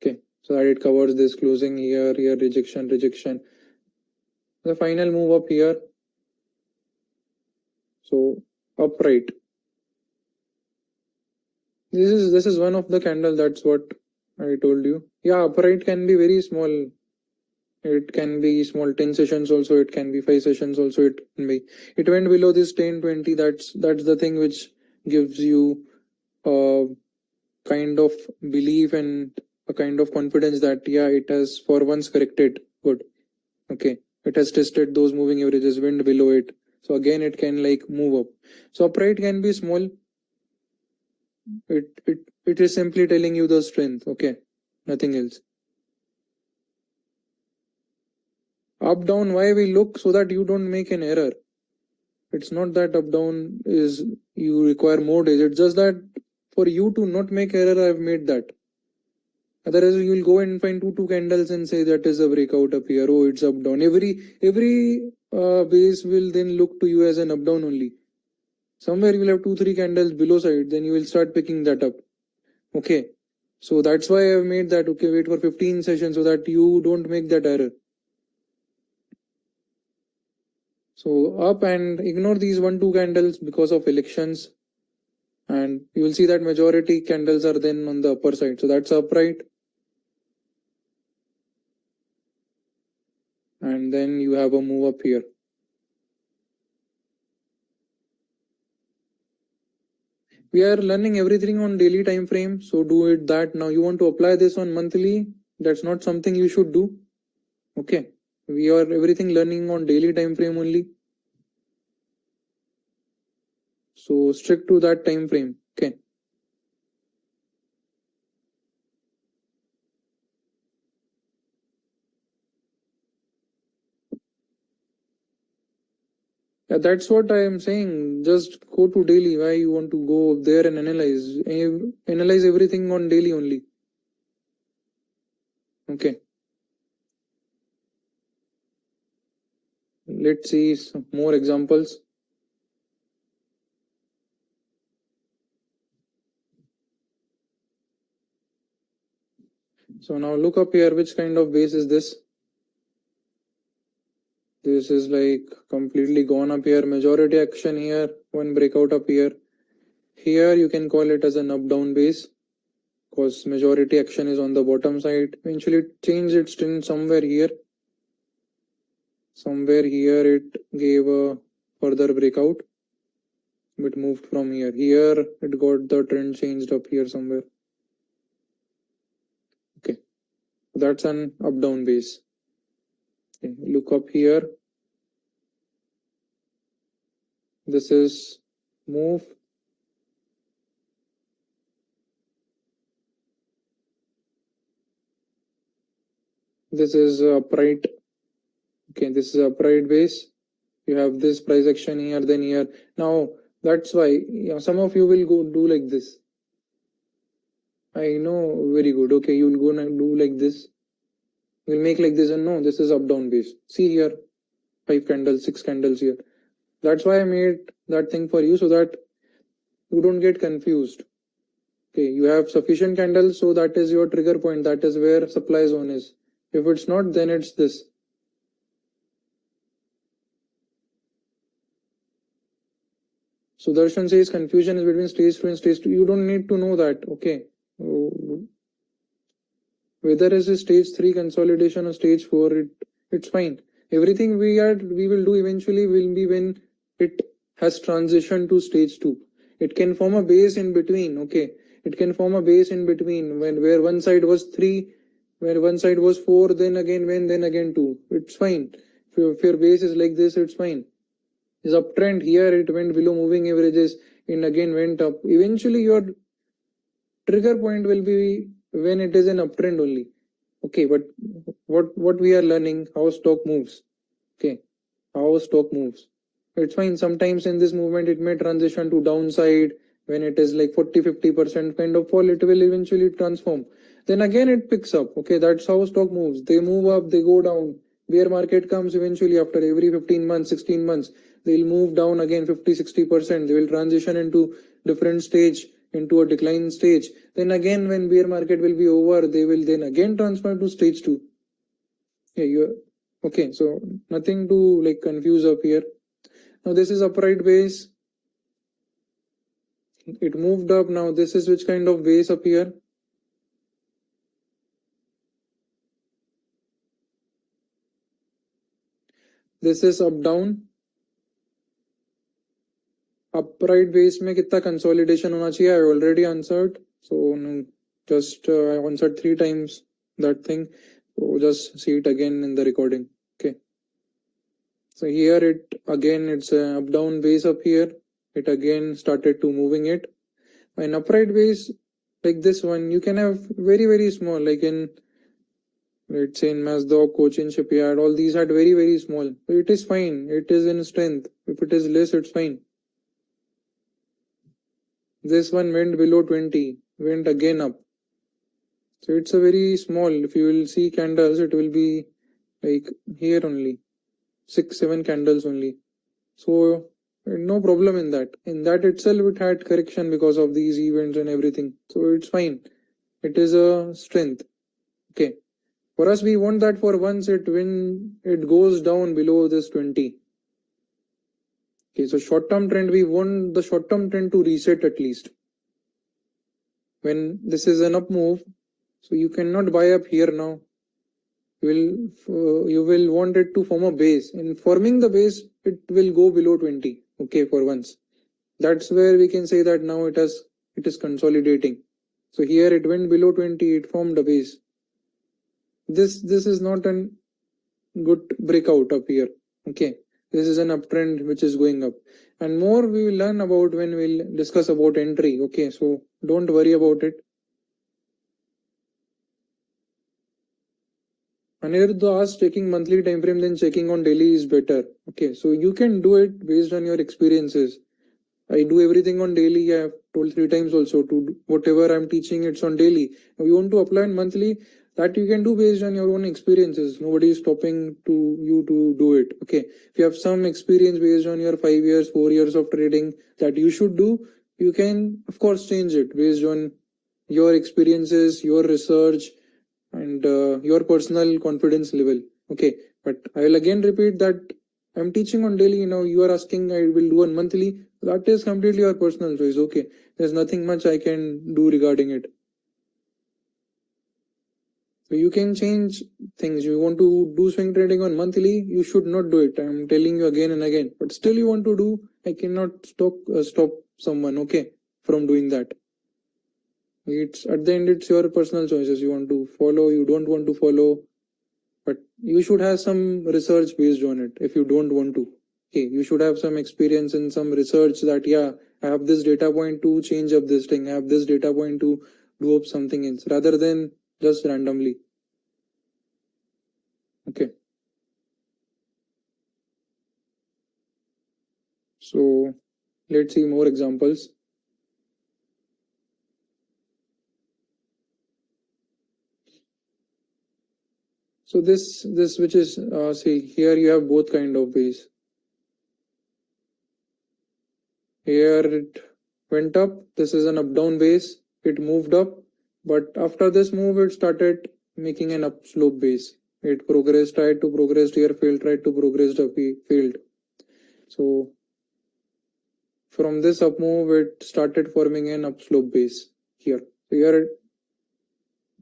Okay, so that it covers this closing here. Here rejection. The final move up here. So upright. This is one of the candle. That's what I told you. Yeah, upright can be very small. It can be small 10 sessions also. It can be 5 sessions also. It can be. It went below this 10-20. That's the thing which gives you a kind of belief and a kind of confidence that yeah, it has for once corrected. Good. Okay. It has tested those moving averages, went below it. So again, it can like move up. So upright can be small. It is simply telling you the strength. Okay. Nothing else. Up down, why we look? So that you don't make an error. It's not that up down is you require more days. It's just that for you to not make error, I've made that. Otherwise, you'll go and find two candles and say that is a breakout up here. Oh, it's up down. Every base will then look to you as an up down only. Somewhere you will have 2-3 candles below side. Then you will start picking that up. Okay. So that's why I've made that. Okay, wait for 15 sessions so that you don't make that error. So up and ignore these 1-2 candles because of elections. And you will see that majority candles are then on the upper side. So that's upright. And then you have a move up here. We are learning everything on daily time frame. So do it that. Now you want to apply this on monthly. That's not something you should do. Okay. We are everything learning on daily time frame only. So stick to that time frame. Okay. That's what I am saying. Just go to daily. Why you want to go there and analyze? Analyze everything on daily only. Okay. Let's see some more examples. So now look up here. Which kind of base is this? This is like completely gone up here. Majority action here. One breakout up here. Here you can call it as an up-down base, because majority action is on the bottom side. Eventually it changed its trend somewhere here. Somewhere here it gave a further breakout. It moved from here. Here it got the trend changed up here somewhere. Okay, that's an up-down base. Okay, look up here. This is move. This is upright. Okay, this is upright base. You have this price action here, then here. Now that's why some of you will go do like this. I know, very good. Okay, you will go and do like this. You will make like this, and no, this is up down base. See here, 5 candles, 6 candles here. That's why I made that thing for you, so that you don't get confused. Okay, you have sufficient candles, so that is your trigger point. That is where supply zone is. If it's not, then it's this. Sudarshan says confusion is between stage 2 and stage 2. You don't need to know that. Okay. Whether it's a stage 3 consolidation or stage 4, it's fine. Everything we will do eventually will be when it has transitioned to stage 2. It can form a base in between. Okay. It can form a base in between where one side was 3, where one side was 4, then again 2. It's fine. If your base is like this, it's fine. Is uptrend here, it went below moving averages and again went up. Eventually your trigger point will be when it is an uptrend only. Okay, but what we are learning, how stock moves. Okay, how stock moves. It's fine. Sometimes in this movement it may transition to downside. When it is like 40-50% kind of fall, it will eventually transform. Then again it picks up. Okay, that's how stock moves. They move up, they go down. Bear market comes eventually after every 15 months, 16 months. They'll move down again 50-60%. They will transition into different stage, into a decline stage. Then again when bear market will be over, they will then again transfer to stage 2. Yeah, okay, so nothing to like confuse up here. Now this is upright base. It moved up. Now this is which kind of base up here? This is up down. Upright base में कितना consolidation होना चाहिए? I already answered. So just I answered 3 times that thing. So just see it again in the recording. Okay. So here it's a up down base up here. It again started to moving it. An upright base like this one, you can have very small, like in, let's say in Masdog, Cochin Shipyard, all these had very small. So it is fine. It is in strength. If it is less, it's fine. This one went below 20, went again up. So it's a very small. If you will see candles, it will be like here only, 6-7 candles only. So no problem in that. In that itself, it had correction because of these events and everything. So it's fine. It is a strength. Okay. For us, we want that for once when it goes down below this 20. Okay, so short-term trend, we want the short-term trend to reset at least. When this is an up move, so you cannot buy up here now. You will want it to form a base. In forming the base, it will go below 20. Okay, for once. That's where we can say that now it is consolidating. So here it went below 20, it formed a base. This is not a good breakout up here. Okay, this is an uptrend which is going up, and more we will learn about when we'll discuss about entry. Okay, so don't worry about it. Aniruddha asked checking monthly time frame then checking on daily is better. Okay, so you can do it based on your experiences. I do everything on daily. I have told 3 times also to do whatever I'm teaching, it's on daily. If you want to apply on monthly, that you can do based on your own experiences. Nobody is stopping to you to do it. Okay. If you have some experience based on your 5 years, 4 years of trading that you should do, you can of course change it based on your experiences, your research, and your personal confidence level. Okay. But I will again repeat that I'm teaching on daily. Now you are asking I will do on monthly. That is completely your personal choice. Okay. There's nothing much I can do regarding it. So you can change things. You want to do swing trading on monthly, you should not do it. I'm telling you again and again. But still you want to do, I cannot stop someone, okay, from doing that. It's at the end, it's your personal choices. You want to follow, you don't want to follow. But you should have some research based on it if you don't want to. Okay, you should have some experience in some research that, yeah, I have this data point to change up this thing, I have this data point to do up something else, rather than just randomly. Okay. So let's see more examples. So this which is see here you have both kind of ways. Here it went up. This is an up down base. It moved up, but after this move it started making an up slope base. It progressed, tried to progress here, failed, tried to progress up, failed. So from this up move it started forming an up slope base here. So here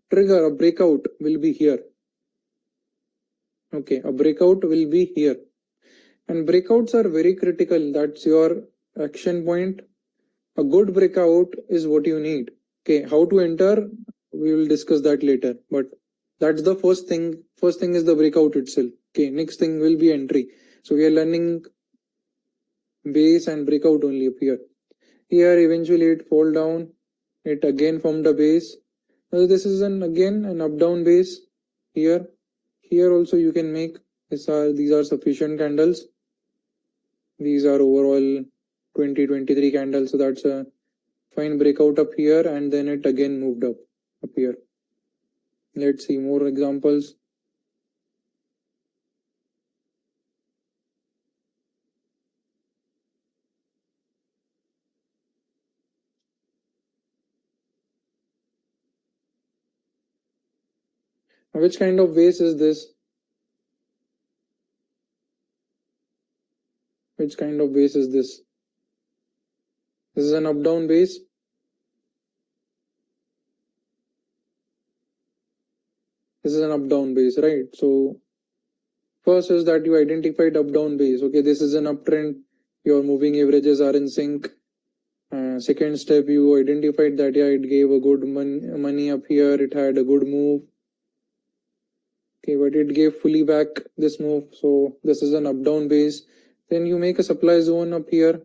trigger, a breakout will be here. Okay, a breakout will be here. And breakouts are very critical. That's your action point. A good breakout is what you need. Okay, how to enter, we will discuss that later. But that's the first thing. First thing is the breakout itself. Okay, next thing will be entry. So we are learning base and breakout only up here. Here eventually it fall down. It again formed a base. Now this is again an up down base. Here also you can make these are sufficient candles. These are overall 2023 candles. So that's a fine breakout up here, and then it again moved up here. Let's see more examples. Which kind of base is this? Which kind of base is this? This is an up down base. This is an up down base, right? So first is that you identified up down base. Okay, this is an uptrend. Your moving averages are in sync. Second step, you identified that yeah, it gave a good money up here. It had a good move. Okay, but it gave fully back this move. So this is an up down base. Then you make a supply zone up here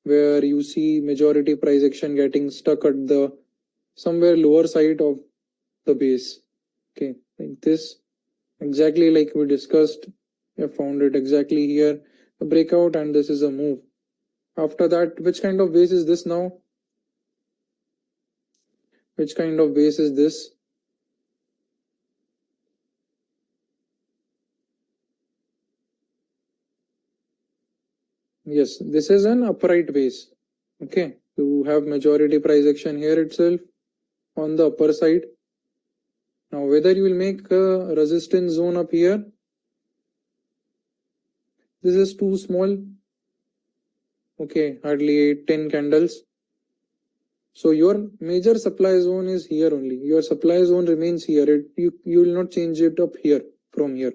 where you see majority price action getting stuck at the somewhere lower side of the base. Okay, like this, exactly like we discussed. I found it exactly here, a breakout, and this is a move. After that, which kind of base is this now? Which kind of base is this? Yes, this is an upright base. Okay, you have majority price action here itself on the upper side. Now whether you will make a resistance zone up here, this is too small. Okay, hardly 10 candles. So your major supply zone is here only. Your supply zone remains here. You will not change it up here from here.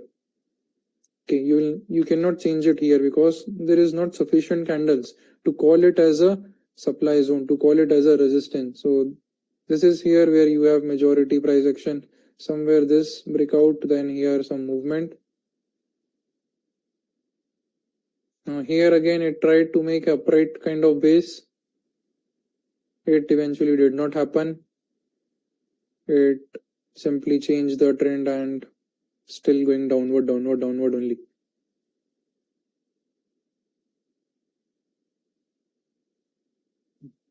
Okay, you cannot change it here because there is not sufficient candles to call it as a supply zone, to call it as a resistance. So this is here where you have majority price action. Somewhere this breakout, then here some movement. Now here again it tried to make a upright kind of base. It eventually did not happen. It simply changed the trend and still going downward, downward, downward only.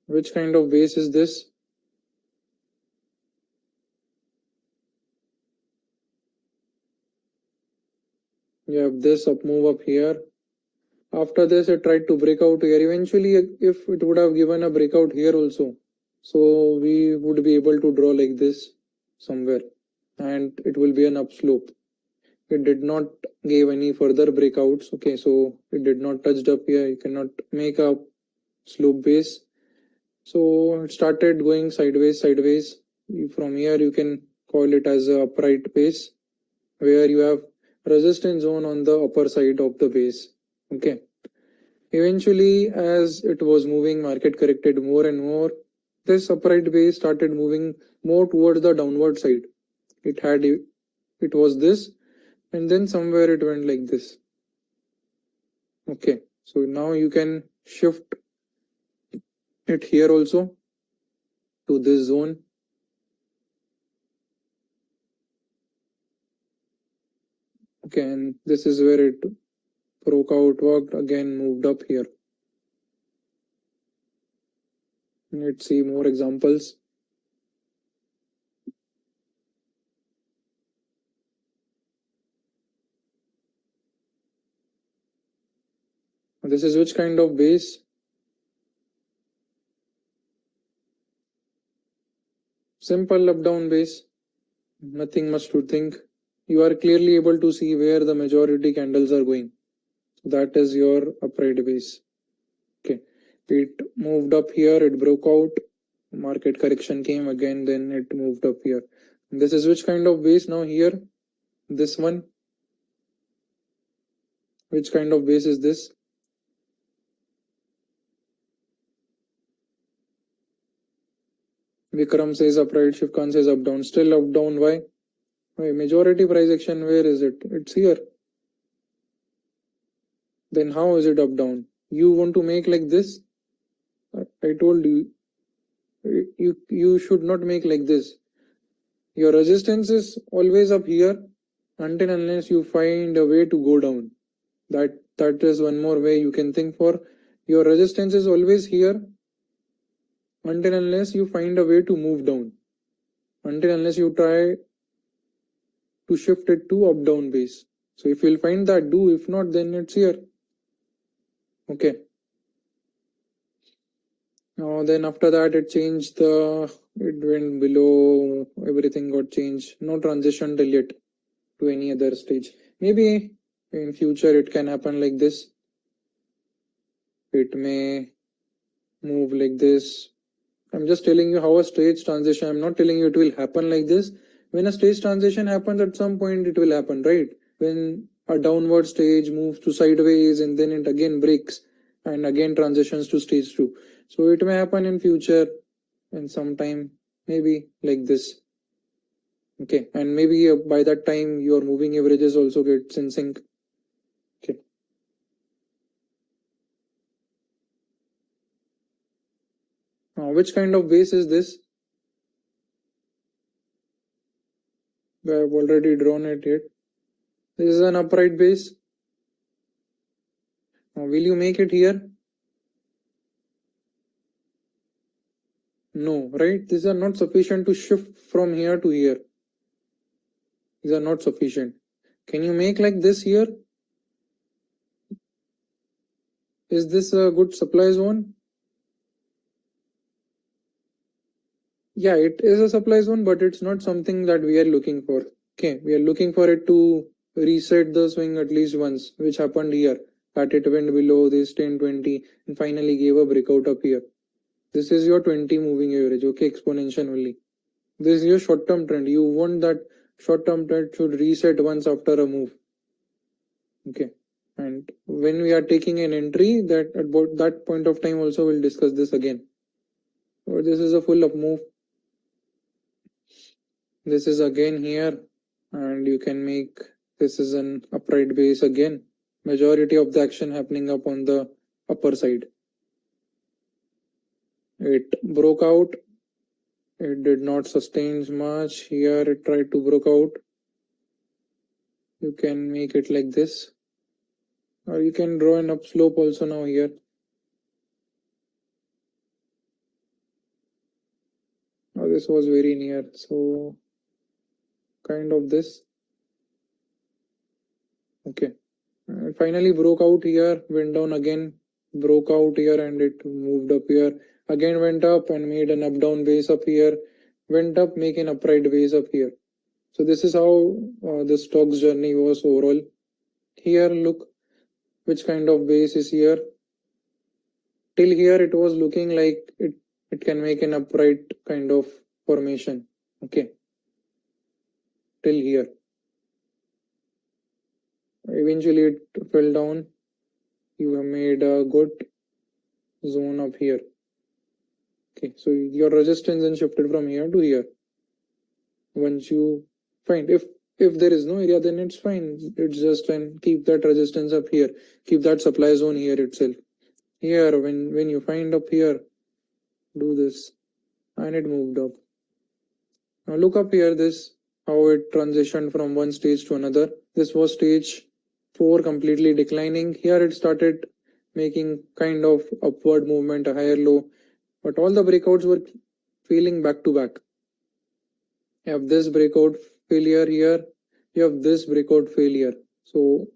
Which kind of base is this? You have this up move up here. After this, it tried to break out here. Eventually, if it would have given a breakout here also, so we would be able to draw like this somewhere, and it will be an upslope. It did not give any further breakouts. Okay, so it did not touched up here. You cannot make a slope base. So it started going sideways, sideways. From here, you can call it as a upright base, where you have resistance zone on the upper side of the base. Okay. Eventually, as it was moving, market corrected more and more. This upright base started moving more towards the downward side. It was this, and then somewhere it went like this. Okay, so now you can shift it here also to this zone. Okay, and this is where it broke out, worked again, moved up here. Let's see more examples. This is which kind of base? Simple up down base. Nothing much to think. You are clearly able to see where the majority candles are going. That is your upright base. Okay, it moved up here, it broke out, market correction came again, then it moved up here. This is which kind of base now here? This one. Which kind of base is this? Vikram says upright, Shivkan says up down. Still up down. Why? Majority price action, where is it? It's here. Then how is it up down? You want to make like this? I told you, you should not make like this. Your resistance is always up here until unless you find a way to go down. That is one more way you can think for. Your resistance is always here until unless you find a way to move down. Until unless you try to shift it to up down base. So if you'll find that, do. If not, then it's here. Okay. Now then after that it changed it went below, everything got changed. No transition till yet to any other stage. Maybe in future it can happen like this. It may move like this. I'm just telling you how a stage transition, I'm not telling you it will happen like this. When a stage transition happens, at some point it will happen, right? When a downward stage moves to sideways and then it again breaks and again transitions to stage 2. So it may happen in future and sometime maybe like this. Okay, and maybe by that time your moving averages also gets in sync. Okay. Now, which kind of base is this? I have already drawn it here. This is an upright base. Now, will you make it here? No, right? These are not sufficient to shift from here to here. These are not sufficient. Can you make like this here? Is this a good supply zone? Yeah, it is a supply zone, but it's not something that we are looking for. Okay, we are looking for it to reset the swing at least once, which happened here. That it went below this 10, 20 and finally gave a breakout up here. This is your 20 moving average, okay, exponential only. This is your short-term trend. You want that short-term trend should reset once after a move. Okay, and when we are taking an entry, that at about that point of time also we'll discuss this again. So this is a full up move. This is again here, and you can make this is an upright base again. Majority of the action happening up on the upper side. It broke out. It did not sustain much. Here it tried to broke out. you can make it like this, or you can draw an upslope also now here. Now this was very near, so kind of this. Okay, and finally broke out here, went down again, broke out here, and it moved up here, again went up and made an up down base up here, went up, making upright base up here. So this is how the stock's journey was overall. Here look which kind of base is here. Till here it was looking like it can make an upright kind of formation. Okay, till here. Eventually it fell down. You have made a good zone up here. Okay, so your resistance then shifted from here to here. Once you find, if there is no area, then it's fine. It's just, and keep that resistance up here, keep that supply zone here itself. Here, when you find up here, do this, and it moved up. Now look up here, this how it transitioned from one stage to another. This was stage 4, completely declining. Here it started making kind of upward movement, a higher low, but all the breakouts were failing back to back. You have this breakout failure here, you have this breakout failure. So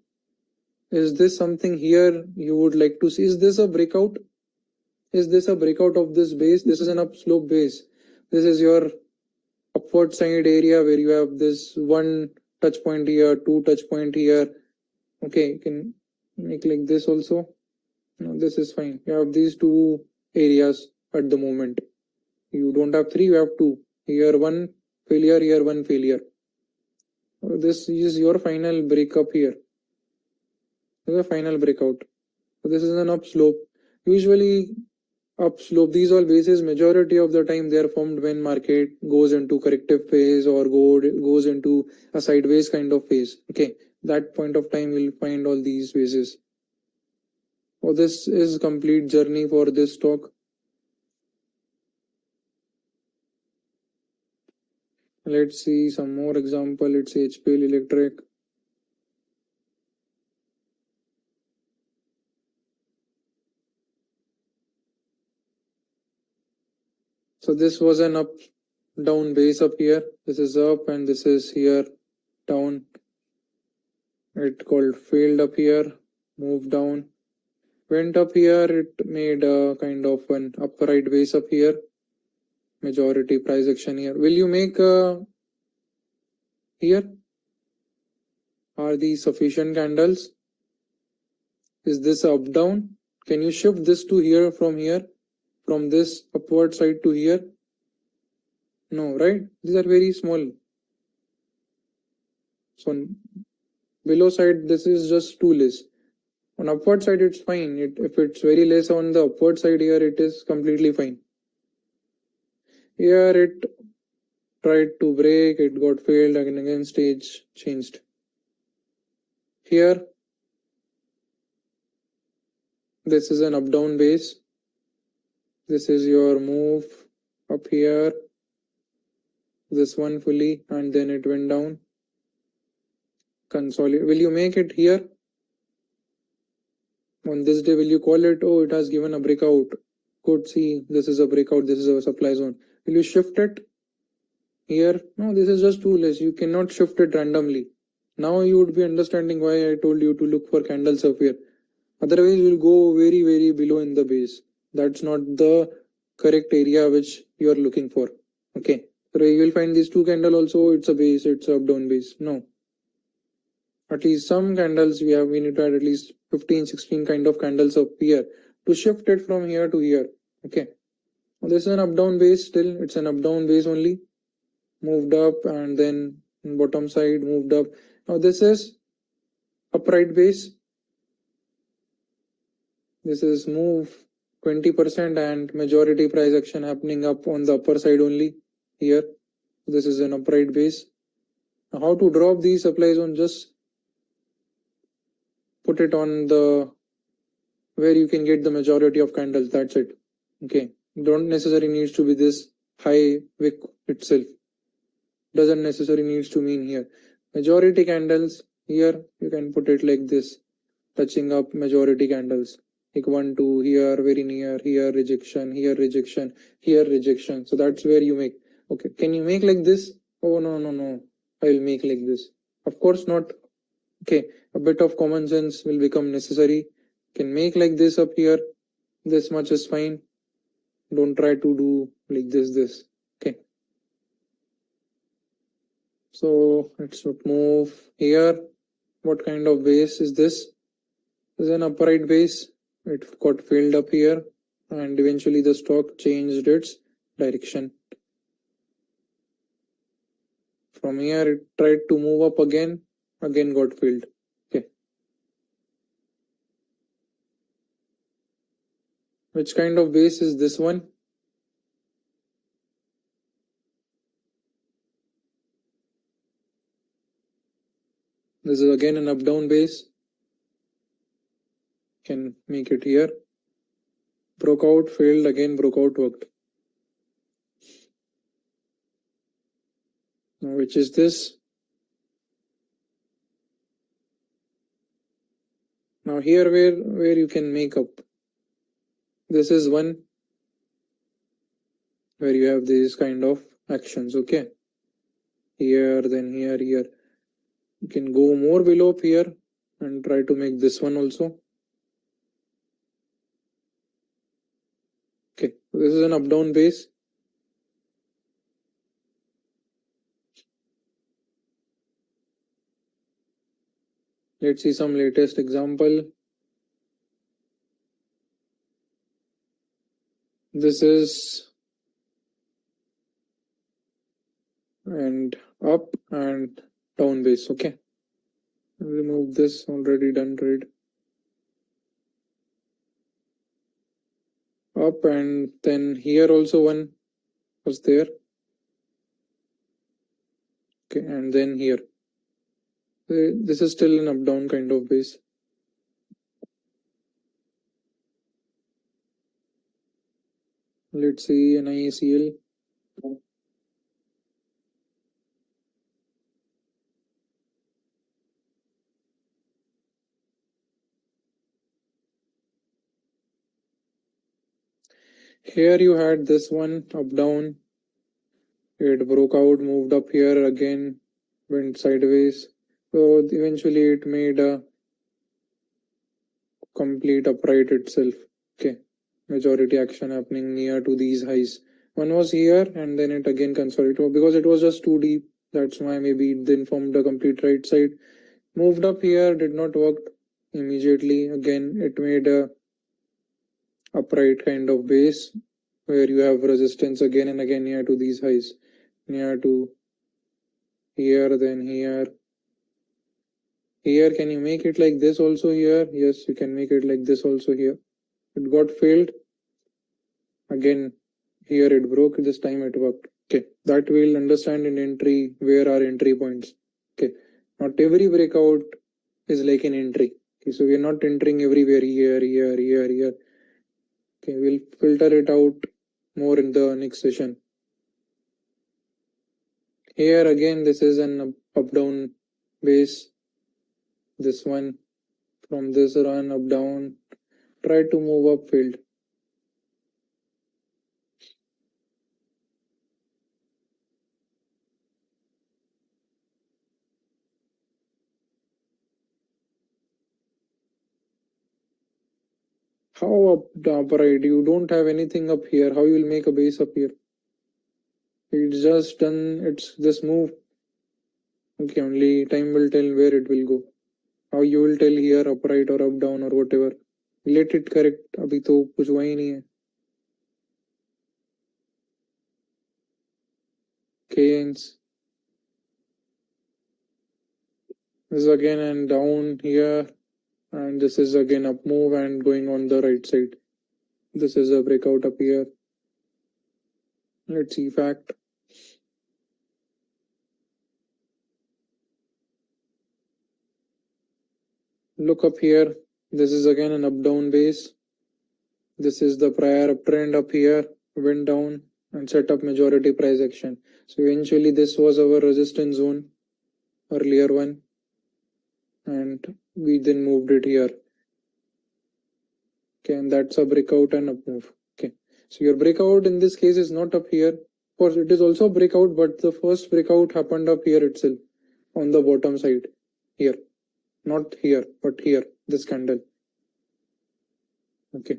is this something here you would like to see? Is this a breakout? Is this a breakout of this base? This is an upslope base. This is your upward side area where you have this one touch point here, two touch point here. Okay, you can make like this also. No, this is fine. You have these two areas at the moment. You don't have 3, you have 2. Here one failure, here one failure. This is your final breakup here. This is a final breakout. So this is an upslope. Usually upslope, these all bases, majority of the time they are formed when market goes into corrective phase or goes into a sideways kind of phase. Okay, that point of time you'll find all these bases. So this is complete journey for this stock. Let's see some more example. It's HPL Electric. So this was an up down base up here. This is up and this is here down. It called failed up here, moved down, went up here. It made a kind of an upright base up here. Majority price action here. Will you make here? Are these sufficient candles? Is this up down? Can you shift this to here, from this upward side to here? No, right? These are very small. So below side, this is just too less. On upward side, it's fine. If it's very less on the upward side here, it is completely fine. Here it tried to break, it got failed, and again stage changed. Here, this is an up down base. This is your move up here. This one fully, and then it went down. Consolidate. Will you make it here? On this day, will you call it, oh, it has given a breakout? Good, see, this is a breakout, this is a supply zone. Will you shift it here? No, this is just too less. You cannot shift it randomly. Now you would be understanding why I told you to look for candles up here. Otherwise, you will go very, very below in the base. That's not the correct area which you are looking for. Okay, so you will find these two candles also, it's a base, it's a up down base. No, at least some candles we need to add at least 15-16 kind of candles up here to shift it from here to here. Okay, well, this is an up down base. Still it's an up down base only, moved up and then bottom side moved up. Now this is upright base. This is move 20% and majority price action happening up on the upper side only here. This is an upright base. Now how to drop these supply zone? Just put it on the where you can get the majority of candles. That's it. Okay, don't necessarily needs to be this high wick itself. Doesn't necessarily needs to mean here. Majority candles Here you can put it like this, touching up majority candles. Like 1, 2, here very near, here rejection, here rejection, here rejection. So that's where you make. Okay, can you make like this? Oh no, no, no. I will make like this. Of course not. Okay, a bit of common sense will become necessary. Can make like this up here. This much is fine. Don't try to do like this. Okay. So let's move here. What kind of base is this? This is an upright base. It got filled up here and eventually the stock changed its direction. From here it tried to move up again got filled. Okay. Which kind of base is this one? This is again an up down base. Can make it here. Broke out, failed, again broke out, worked. Now which is this? Now here where you can make up. This is one where you have these kind of actions. Okay. Here, then here. You can go more below here and try to make this one also. Okay, this is an up down base. Let's see some latest example. This is and up and down base. Okay, remove this already done trade. Up and then here also one was there. Okay, and then here. This is still an up down kind of base. Let's see an IACL. Here you had this one up down. It broke out, moved up here again, went sideways. So eventually it made a complete upright itself. Okay, majority action happening near to these highs. One was here and then it again consolidated because it was just too deep. That's why maybe it then formed a complete right side. Moved up here, did not work immediately. Again, it made a upright kind of base where you have resistance again and again near to these highs. Near to here, then here. Here, can you make it like this also here? Yes, you can make it like this also here. It got failed. Again, here it broke. This time it worked. Okay, that we'll understand in entry. Where are entry points? Okay, not every breakout is like an entry. Okay, so we're not entering everywhere here. Okay, we'll filter it out more in the next session. Here again, this is an up down base. This one from this run up down, try to move up, failed. How up upright? You don't have anything up here. How you will make a base up here? It's just done. It's this move. Okay, only time will tell where it will go. How you will tell here upright or up down or whatever. Let it correct. अभी तो कुछ हुआ ही नहीं है. Canes. This is again and down here, and this is again up move and going on the right side. This is a breakout up here. Let's see fact. Look up here. This is again an up down base. This is the prior uptrend up here, went down and set up majority price action. So eventually this was our resistance zone, earlier one. and we then moved it here. Okay, and that's a breakout and up move. Okay, so your breakout in this case is not up here. Of course, it is also breakout, but the first breakout happened up here itself on the bottom side here, not here, but here, this candle. Okay,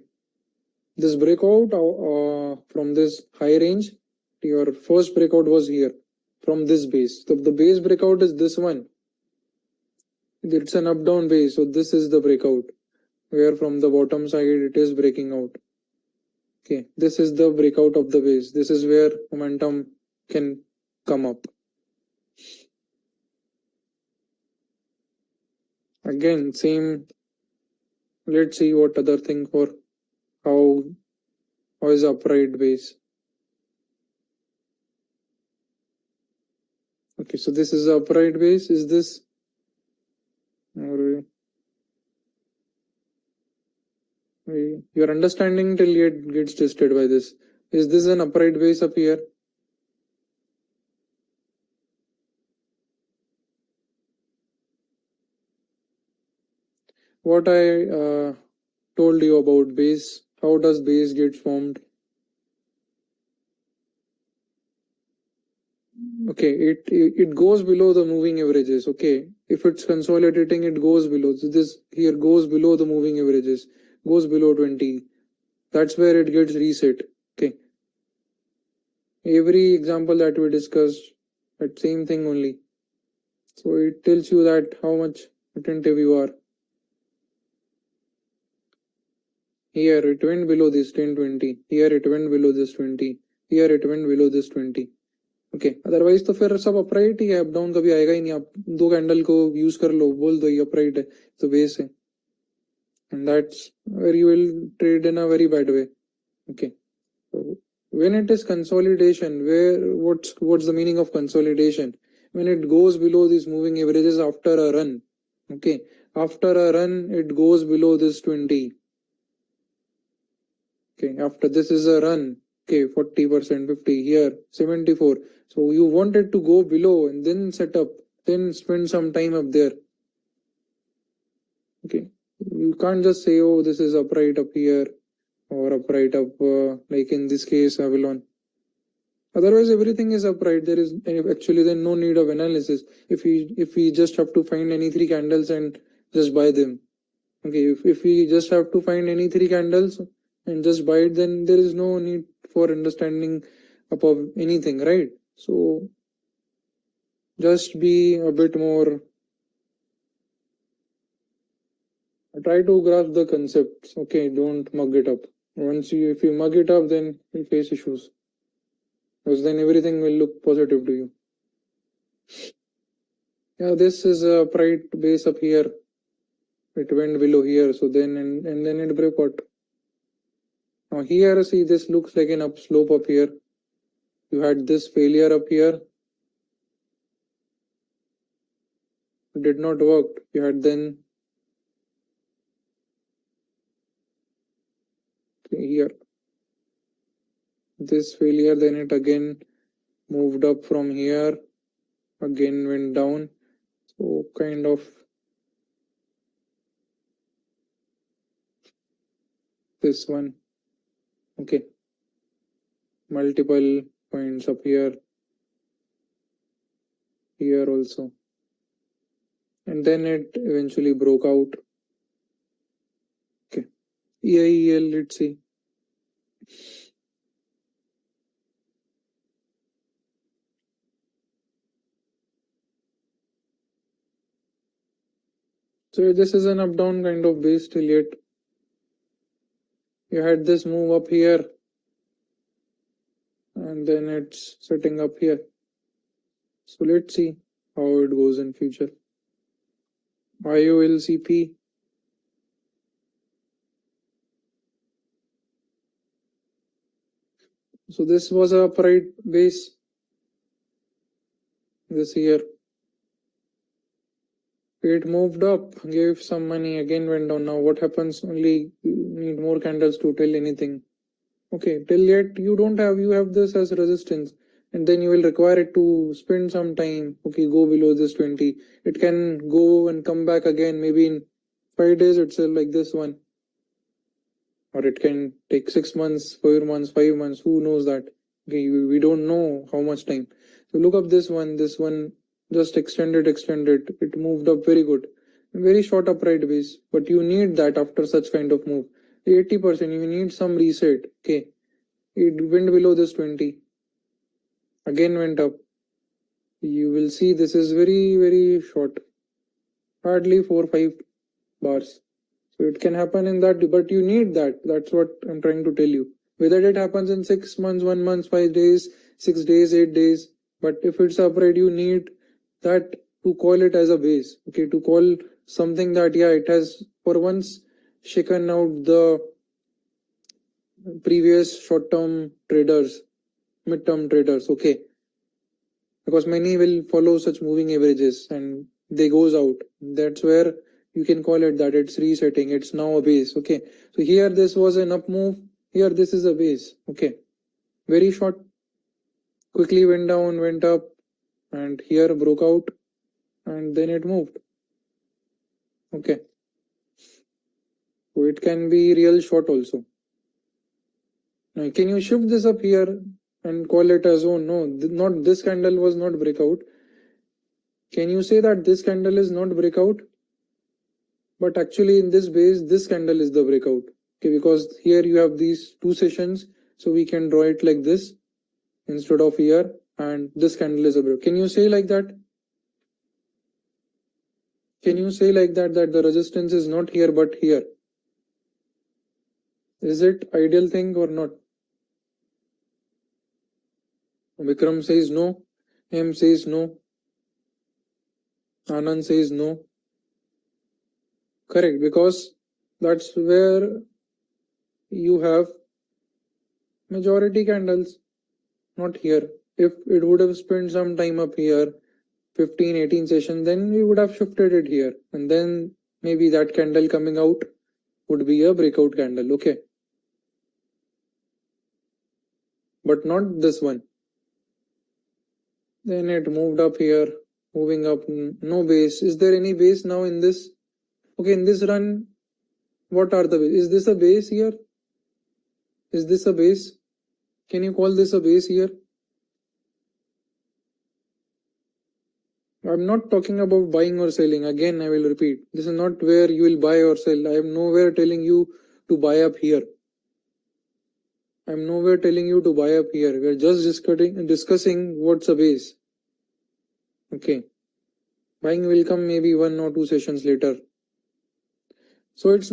this breakout from this high range, your first breakout was here from this base. So the base breakout is this one. It's an up down base, so this is the breakout where from the bottom side it is breaking out. Okay, this is the breakout of the base. This is where momentum can come up. Again, same. Let's see what other thing for how is upright base. Okay, so this is the upright base. Is this or your understanding till it gets tested by this? Is this an upright base up here? What I told you about base, how does base get formed? Okay, it goes below the moving averages. Okay, if it's consolidating, it goes below. So this here goes below the moving averages, goes below 20. That's where it gets reset. Okay, every example that we discussed, that same thing only. So it tells you that how much attentive you are. Here it went below this 10-20. Here it went below this 20. Here it went below this 20. Okay otherwise तो फिर सब upright ही है, up down कभी आएगा ही नहीं. आप दो candle को यूज कर लो, बोल दो ये अपराइट है तो बेस है, and that's where you will trade in a very bad way. Okay, when it is consolidation, what's the meaning of consolidation? When it goes below these moving averages after a run. Okay, after a run it goes below this 20. Okay, after this is a run. Okay, 40%, 50, here 74. So you want it to go below and then set up, then spend some time up there. Okay, you can't just say, oh, this is upright up here or upright up like in this case Avalon. Otherwise everything is upright. There is actually then no need of analysis. If we just have to find any three candles and just buy them. Okay, if we just have to find any three candles and just buy it, then there is no need for understanding above anything, right? So just be a bit more, try to grasp the concepts. Okay, don't mug it up. If you mug it up, then you'll face issues, because then everything will look positive to you. Yeah, this is a upright base up here. It went below here, so then and then it broke out. Now here, see, this looks like an up slope up here. You had this failure up here. It did not work. You had then here this failure, then it again moved up from here, again went down. So kind of this one. Okay, multiple points up here, here also, and then it eventually broke out. Okay, EIEL, let's see. So this is an up down kind of base till yet. You had this move up here and then it's setting up here. So let's see how it goes in future. IOLCP. So this was a upright base this year. It moved up, gave some money, again went down. Now what happens? Only need more candles to tell anything. Okay, till yet you have this as resistance, and then you will require it to spend some time. Okay, go below this 20. It can go and come back again, maybe in 5 days itself, like this one. Or it can take 6 months, 4 months, 5 months, who knows that? Okay, we don't know how much time. So look up this one just extended, it moved up very good. Very short upright base, but you need that after such kind of move. 80%, you need some reset. Okay, it went below this 20, again went up. You will see this is very short, hardly 4-5 bars. So it can happen in that, but you need that. That's what I'm trying to tell you. Whether it happens in 6 months, 1 month, 5 days, 6 days, 8 days, but if it's upright, you need that to call it as a base. Okay, to call something that, yeah, it has for once shaken out the previous short-term traders, mid-term traders. Okay, because many will follow such moving averages and they goes out. That's where you can call it that it's resetting. It's now a base. Okay, so here this was an up move. Here this is a base. Okay, very short, quickly went down, went up, and here broke out, and then it moved. Okay, so it can be real short also. Now can you shift this up here and call it a zone? No, not this candle was not breakout. Can you say that this candle is not breakout? But actually in this base, this candle is the breakout. Okay, because here you have these two sessions, so we can draw it like this instead of here, and this candle is a breakout. Can you say like that? Can you say like that the resistance is not here but here? Is it ideal thing or not? Vikram says no. M says no. Anand says no. Correct, because that's where you have majority candles, not here. If it would have spent some time up here, 15, 18 sessions, then we would have shifted it here. And then maybe that candle coming out would be a breakout candle. Okay. But not this one. Then it moved up here, moving up, no base. Is there any base now in this? Okay, in this run, what are the base? Is this a base here? Is this a base? Can you call this a base here? I'm not talking about buying or selling. Again, I will repeat. This is not where you will buy or sell. I am nowhere telling you to buy up here. I'm nowhere telling you to buy up here. We are just discussing what's a base. Okay. Buying will come maybe 1 or 2 sessions later. So it's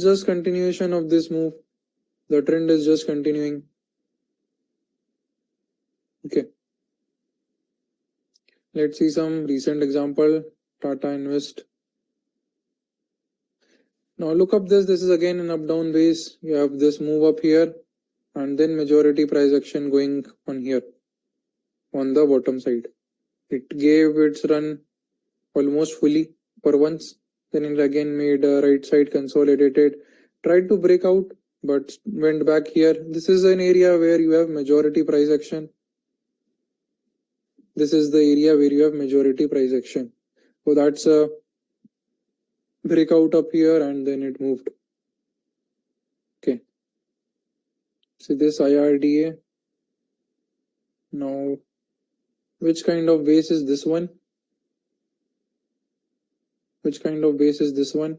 just continuation of this move. The trend is just continuing. Okay. Let's see some recent example. Tata Invest. Now look up this. This is again an up down base. You have this move up here and then majority price action going on here on the bottom side. It gave its run almost fully for once. Then it again made a right side consolidated. Tried to break out but went back here. This is an area where you have majority price action. This is the area where you have majority price action. So that's a breakout up here and then it moved. Okay. See this IRDA. Now, which kind of base is this one? Which kind of base is this one?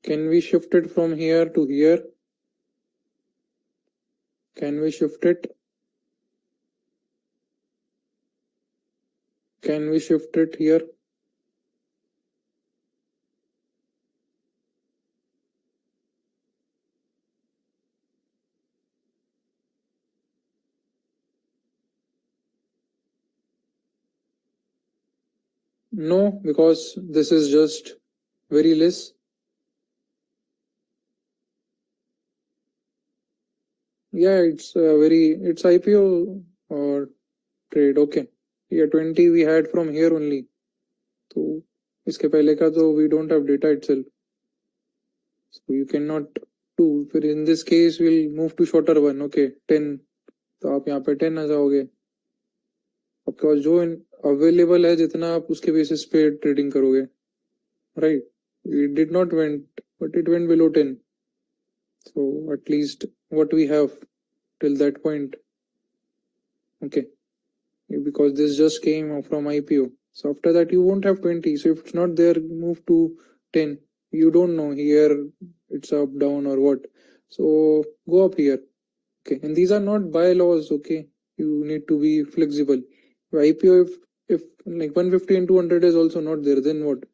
Can we shift it from here to here? Can we shift it? Can we shift it here? No, because this is just very less. Yeah, it's IPO or trade. Okay. Yeah, 20 we had from here only. So इसके पहले का तो we don't have data itself. So you cannot 2, फिर in this case we'll move to shorter one. Okay, 10, तो आप यहाँ पे 10 आ जाओगे. आपके पास जो अवेलेबल है जितना आप उसके बेसिस पे ट्रेडिंग करोगे, right. It did not went, but it went below 10. So at least what we have till that point. Okay, because this just came from IPO. So after that you won't have 20. So if it's not there, move to 10. You don't know here it's up, down or what. So go up here. Okay, and these are not bylaws. Okay, you need to be flexible. IPO, if like 150 and 200 is also not there, then what?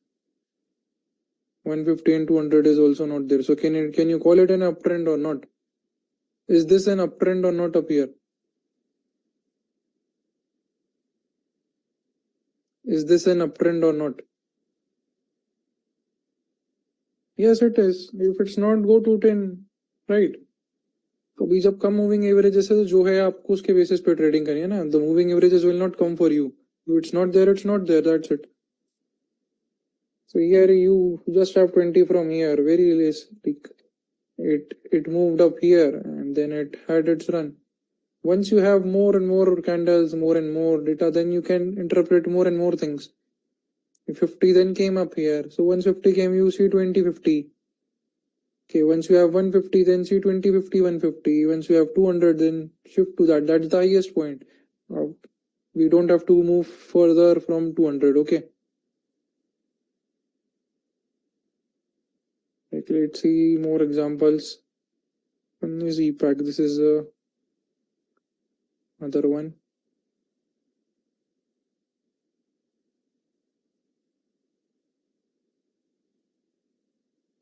150 and 200 is also not there. So can you call it an uptrend or not? Is this an uptrend or not up here? Is this an uptrend or not? Yes, it is. If it's not, go to 10, right? तो अभी जब कम moving averages है तो जो है आपको उसके basis पे ट्रेडिंग करनी है ना. The moving averages will not come for you. It's not there, it's not there, that's it. So here you just have 20 from here, very less. It moved up here and then it had its run. Once you have more and more candles, more and more data, then you can interpret more and more things. If 50 then came up here, so once 50 came, you see 20, 50. Okay, once you have 150, then see 20, 50, 150. Once you have 200, then shift to that. That's the highest point. We don't have to move further from 200. Okay. Let's see more examples. One is EPAC. This is another one.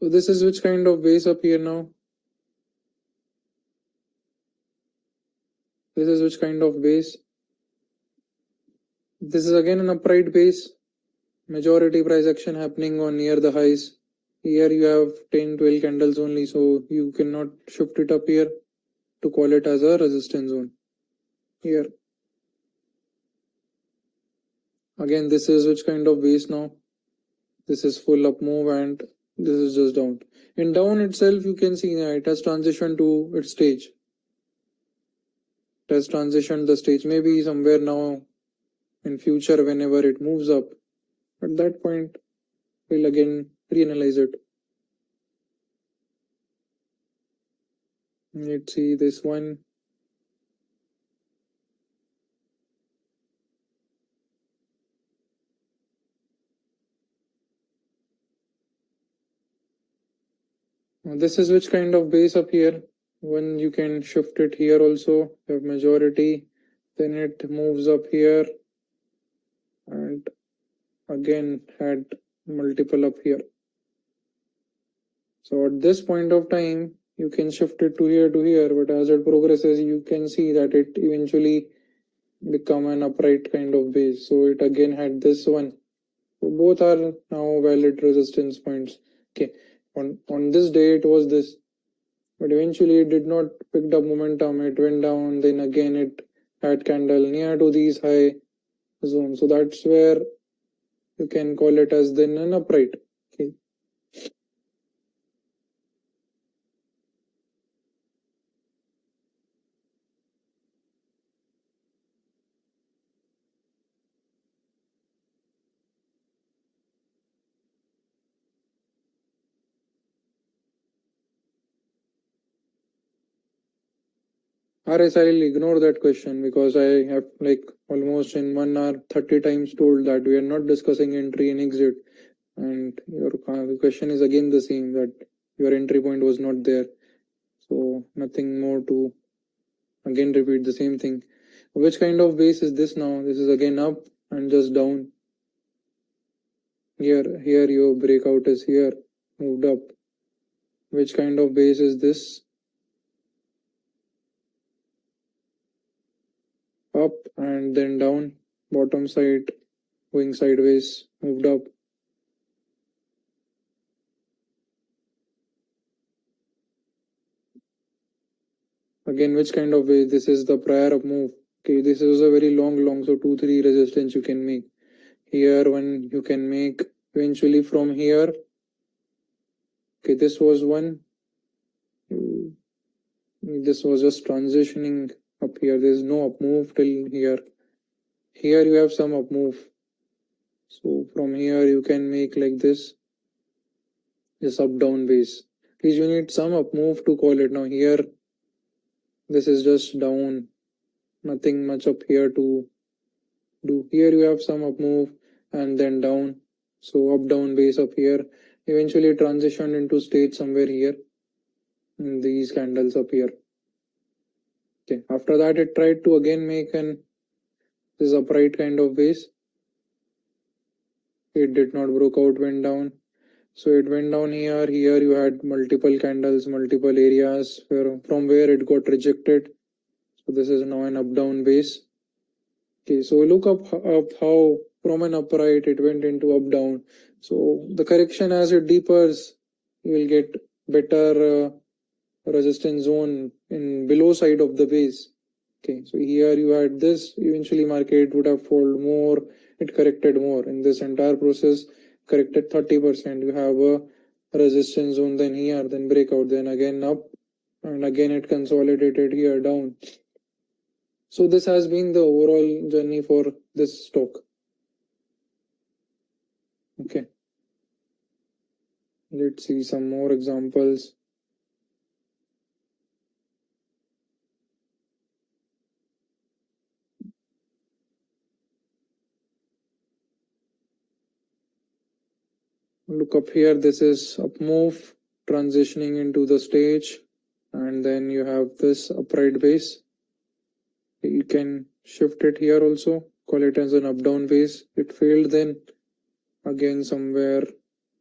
So this is which kind of base up here now? This is which kind of base? This is again an upright base. Majority price action happening on near the highs. Here you have 10, 12 candles only, so you cannot shift it up here to call it as a resistance zone. Here. Again, this is which kind of base now? This is full up move and this is just down. In down itself, you can see it has transitioned to its stage. It has transitioned the stage. Maybe somewhere now in future, whenever it moves up, at that point, we'll again reanalyze it. Let's see this one. This is which kind of base up here. When you can shift it here also, have majority, then it moves up here and again had multiple up here. So at this point of time, you can shift it to here, but as it progresses, you can see that it eventually become an upright kind of base. So it again had this one. So both are now valid resistance points. Okay, on this day it was this, but eventually it did not pick up momentum. It went down, then again it had candle near to these high zones. So that's where you can call it as then an upright. Okay. RS, I'll ignore that question because I have like almost in 1 hour 30 times told that we are not discussing entry and exit, and your question is again the same, that your entry point was not there. So nothing more to again repeat the same thing. Which kind of base is this now? This is again up and just down. Here your breakout is here, moved up. Which kind of base is this? Up and then down, bottom side going sideways, moved up. Again, which kind of base? This is the prior up move. Okay, this is a very long, so 2-3 resistance you can make. Here one you can make eventually from here. Okay, this was one. This was just transitioning up here. There is no up move till here. Here you have some up move. So from here you can make like this up down base. Please, you need some up move to call it. Now here this is just down, nothing much up here to do. Here you have some up move and then down. So up down base up here. Eventually transitioned into stage somewhere here. And these candles up here. Okay. After that it tried to again make this upright kind of base. It did not broke out, went down. So it went down here. Here you had multiple candles, multiple areas from where it got rejected. So this is now an up down base. Okay, so look up how from an upright it went into up down. So the correction as it deepers, you will get better resistance zone in below side of the base. Okay, so here you had this. Eventually market would have fallen more. It corrected more. In this entire process, corrected 30%. You have a resistance zone, then here, then breakout, then again up, and again it consolidated here down. So this has been the overall journey for this stock. Okay. Let's see some more examples. Look up here. This is up move, transitioning into the stage, and then you have this upright base. You can shift it here also, call it as an up down base. It failed, then again somewhere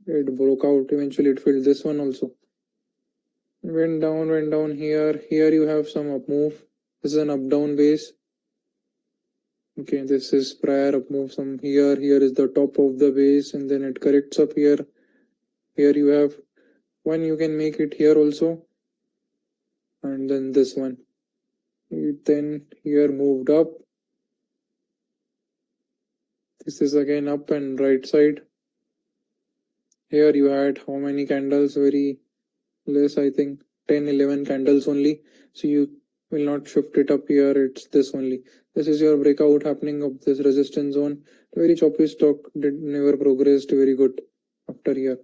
it broke out. Eventually it failed this one also. Went down here. Here you have some up move. This is an up down base. Okay, this is prior up move. Some here is the top of the base, and then it corrects up here. Here you have one, you can make it here also, and then this one. It then here moved up. This is again up and right side. Here you had how many candles? Very less, I think 10-11 candles only. So you will not shift it up here. It's this only. This is your breakout happening of this resistance zone. Very choppy stock, never progressed very good after here.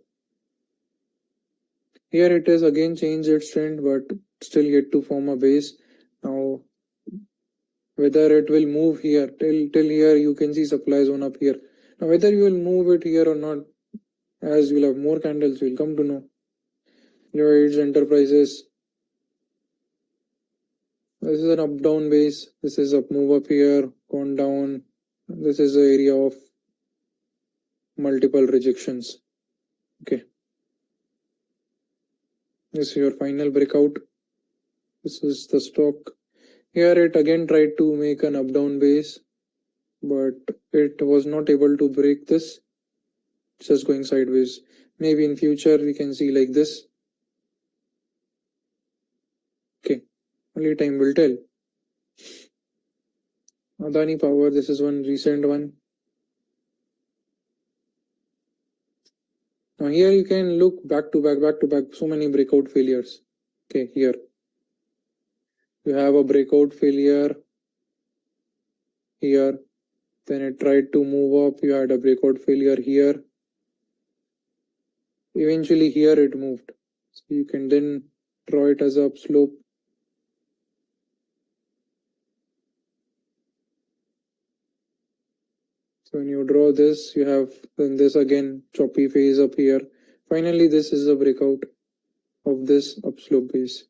Here it has again changed its trend, but still yet to form a base. Now whether it will move here till here, you can see supply zone up here. Now whether you will move it here or not, as you will have more candles, you will come to know. Lloyd's Enterprises. This is an up down base. This is up move up here, gone down. This is the area of multiple rejections. Okay. This is your final breakout. This is the stock. Here it again tried to make an up down base, but it was not able to break this. It's just going sideways. Maybe in future we can see like this. Okay, only time will tell. Adani Power, this is one recent one. Now here you can look back to back, so many breakout failures. Okay, here you have a breakout failure here, then it tried to move up, you had a breakout failure here. Eventually here it moved. So you can then draw it as up slope. So when you draw this, you have then this again choppy phase up here. Finally, this is a breakout of this upslope base.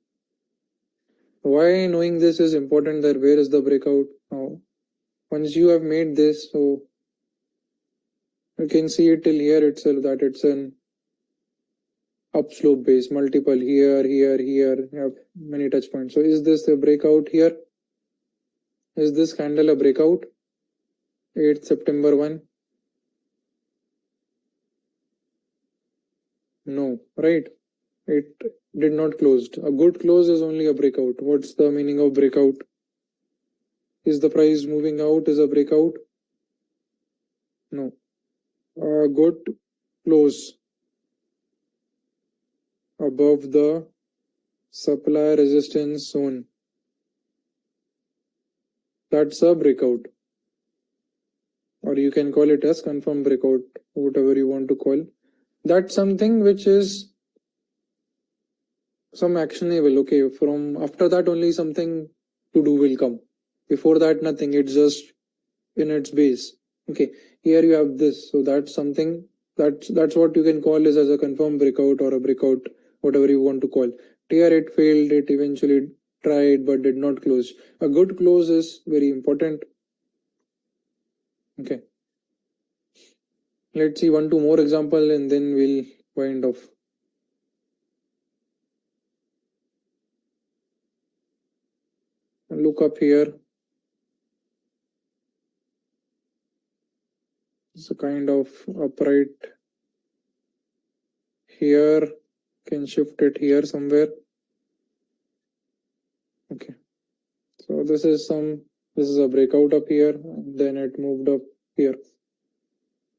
Why knowing this is important, that where is the breakout now? Once you have made this, so you can see it till here itself that it's an upslope base, multiple here, you have many touch points. So is this a breakout here? Is this candle a breakout? 8th September 1? No, right? It did not close. A good close is only a breakout. What's the meaning of breakout? Is the price moving out is a breakout? No. A good close above the supply resistance zone. That's a breakout, or you can call it as confirmed breakout, whatever you want to call. That's something which is some actionable. Okay, from after that only something to do will come. Before that, nothing. It's just in its base. Okay, here you have this. So that's something that's what you can call is as a confirmed breakout or a breakout, whatever you want to call. Here it failed. It eventually tried but did not close. A good close is very important. Okay. Let's see 1-2 more example and then we'll wind off. Look up here. It's a kind of upright here. Can shift it here somewhere. Okay. So this is a breakout up here, and then it moved up here.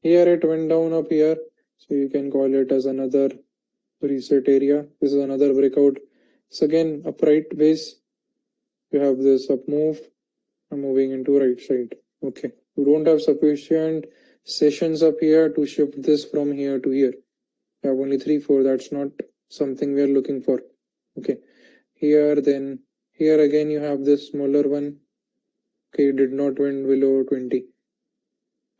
Here it went down up here. So you can call it as another reset area. This is another breakout. It's again upright base. You have this up move. I'm moving into right side. Okay. You don't have sufficient sessions up here to shift this from here to here. You have only 3, 4. That's not something we are looking for. Okay. Here, then here again you have this smaller one. Okay, it did not went below 20.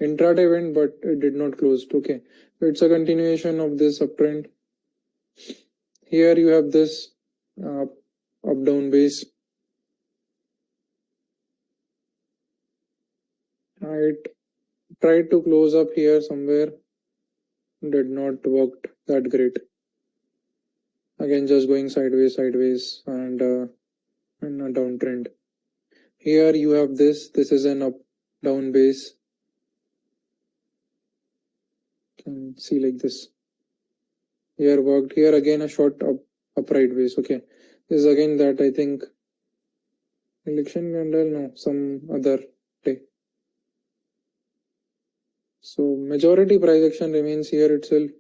Intraday went, but it did not close. Okay, it's a continuation of this uptrend. Here you have this up-down base. It tried to close up here somewhere. Did not work that great. Again, just going sideways, and a downtrend. Here you have this. This is an up-down base. Can see like this. Here worked. Here again a short upright base. Okay, this is again that I think election candle. No, some other day. So majority price action remains here itself.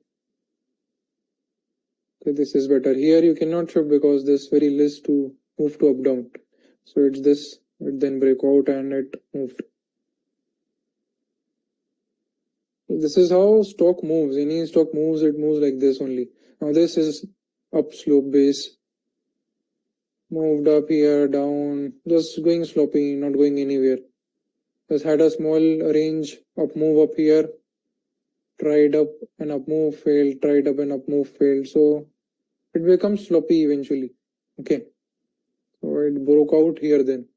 Okay, this is better. Here you cannot shift because this very list to move to up down. So it's this. It then break out and it moved. This is how stock moves. Any stock moves, it moves like this only. Now this is up slope base. Moved up here, down, just going sloppy, not going anywhere. Just had a small range up move up here. Tried up and up move, failed. Tried up and up move, failed. So it becomes sloppy eventually. Okay. So it broke out here then.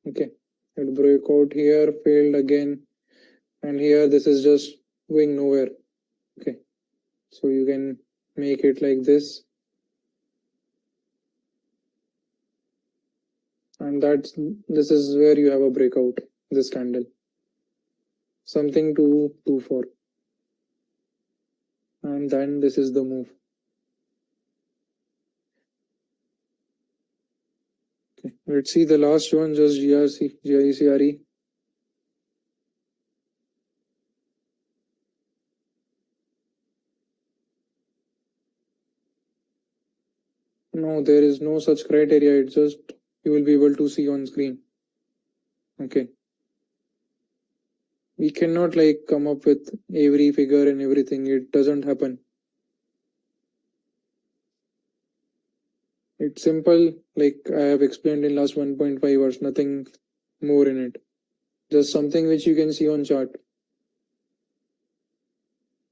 Okay. It broke out here, failed again. And here this is just going nowhere. Okay. So you can make it like this. And this is where you have a breakout, this candle. Something to do for. And then this is the move. Okay. Let's see the last one, just GICRE. No, there is no such criteria. It's just you will be able to see on screen. Okay. We cannot like come up with every figure and everything. It doesn't happen. It's simple, like I have explained in last 1.5 hours, nothing more in it. Just something which you can see on chart.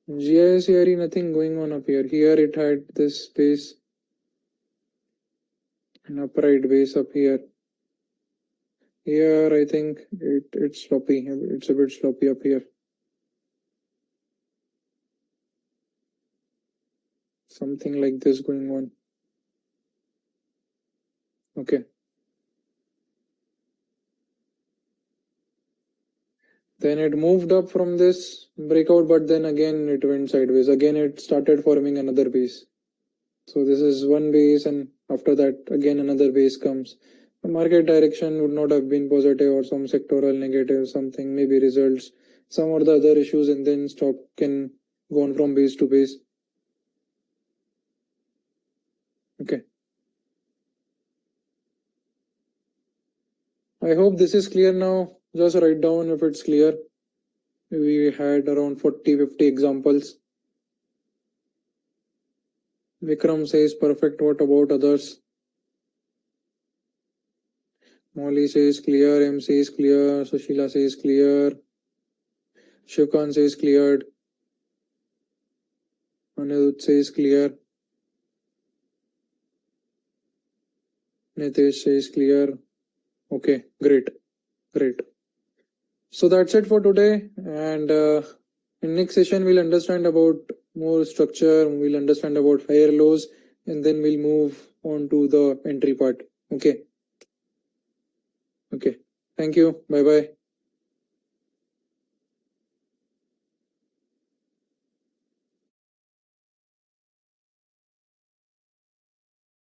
GISCRE, nothing going on up here. Here it had this base, an upright base up here. Here I think it's sloppy. It's a bit sloppy up here. Something like this going on. Okay. Then it moved up from this breakout, but then again it went sideways. Again it started forming another base. So this is one base, and after that again another base comes. The market direction would not have been positive, or some sectoral negative, something, maybe results, some or the other issues, and then stock can go on from base to base. Okay. I hope this is clear now. Just write down if it's clear. We had around 40-50 examples. Vikram says perfect. What about others? Molly says clear. M says clear. Sushila says clear. Shivkan says cleared. Anirudh says clear. Nitesh says clear. Okay, great. So that's it for today. And in next session, we'll understand about more structure. We'll understand about higher lows, and then we'll move on to the entry part. Okay. Thank you. Bye bye.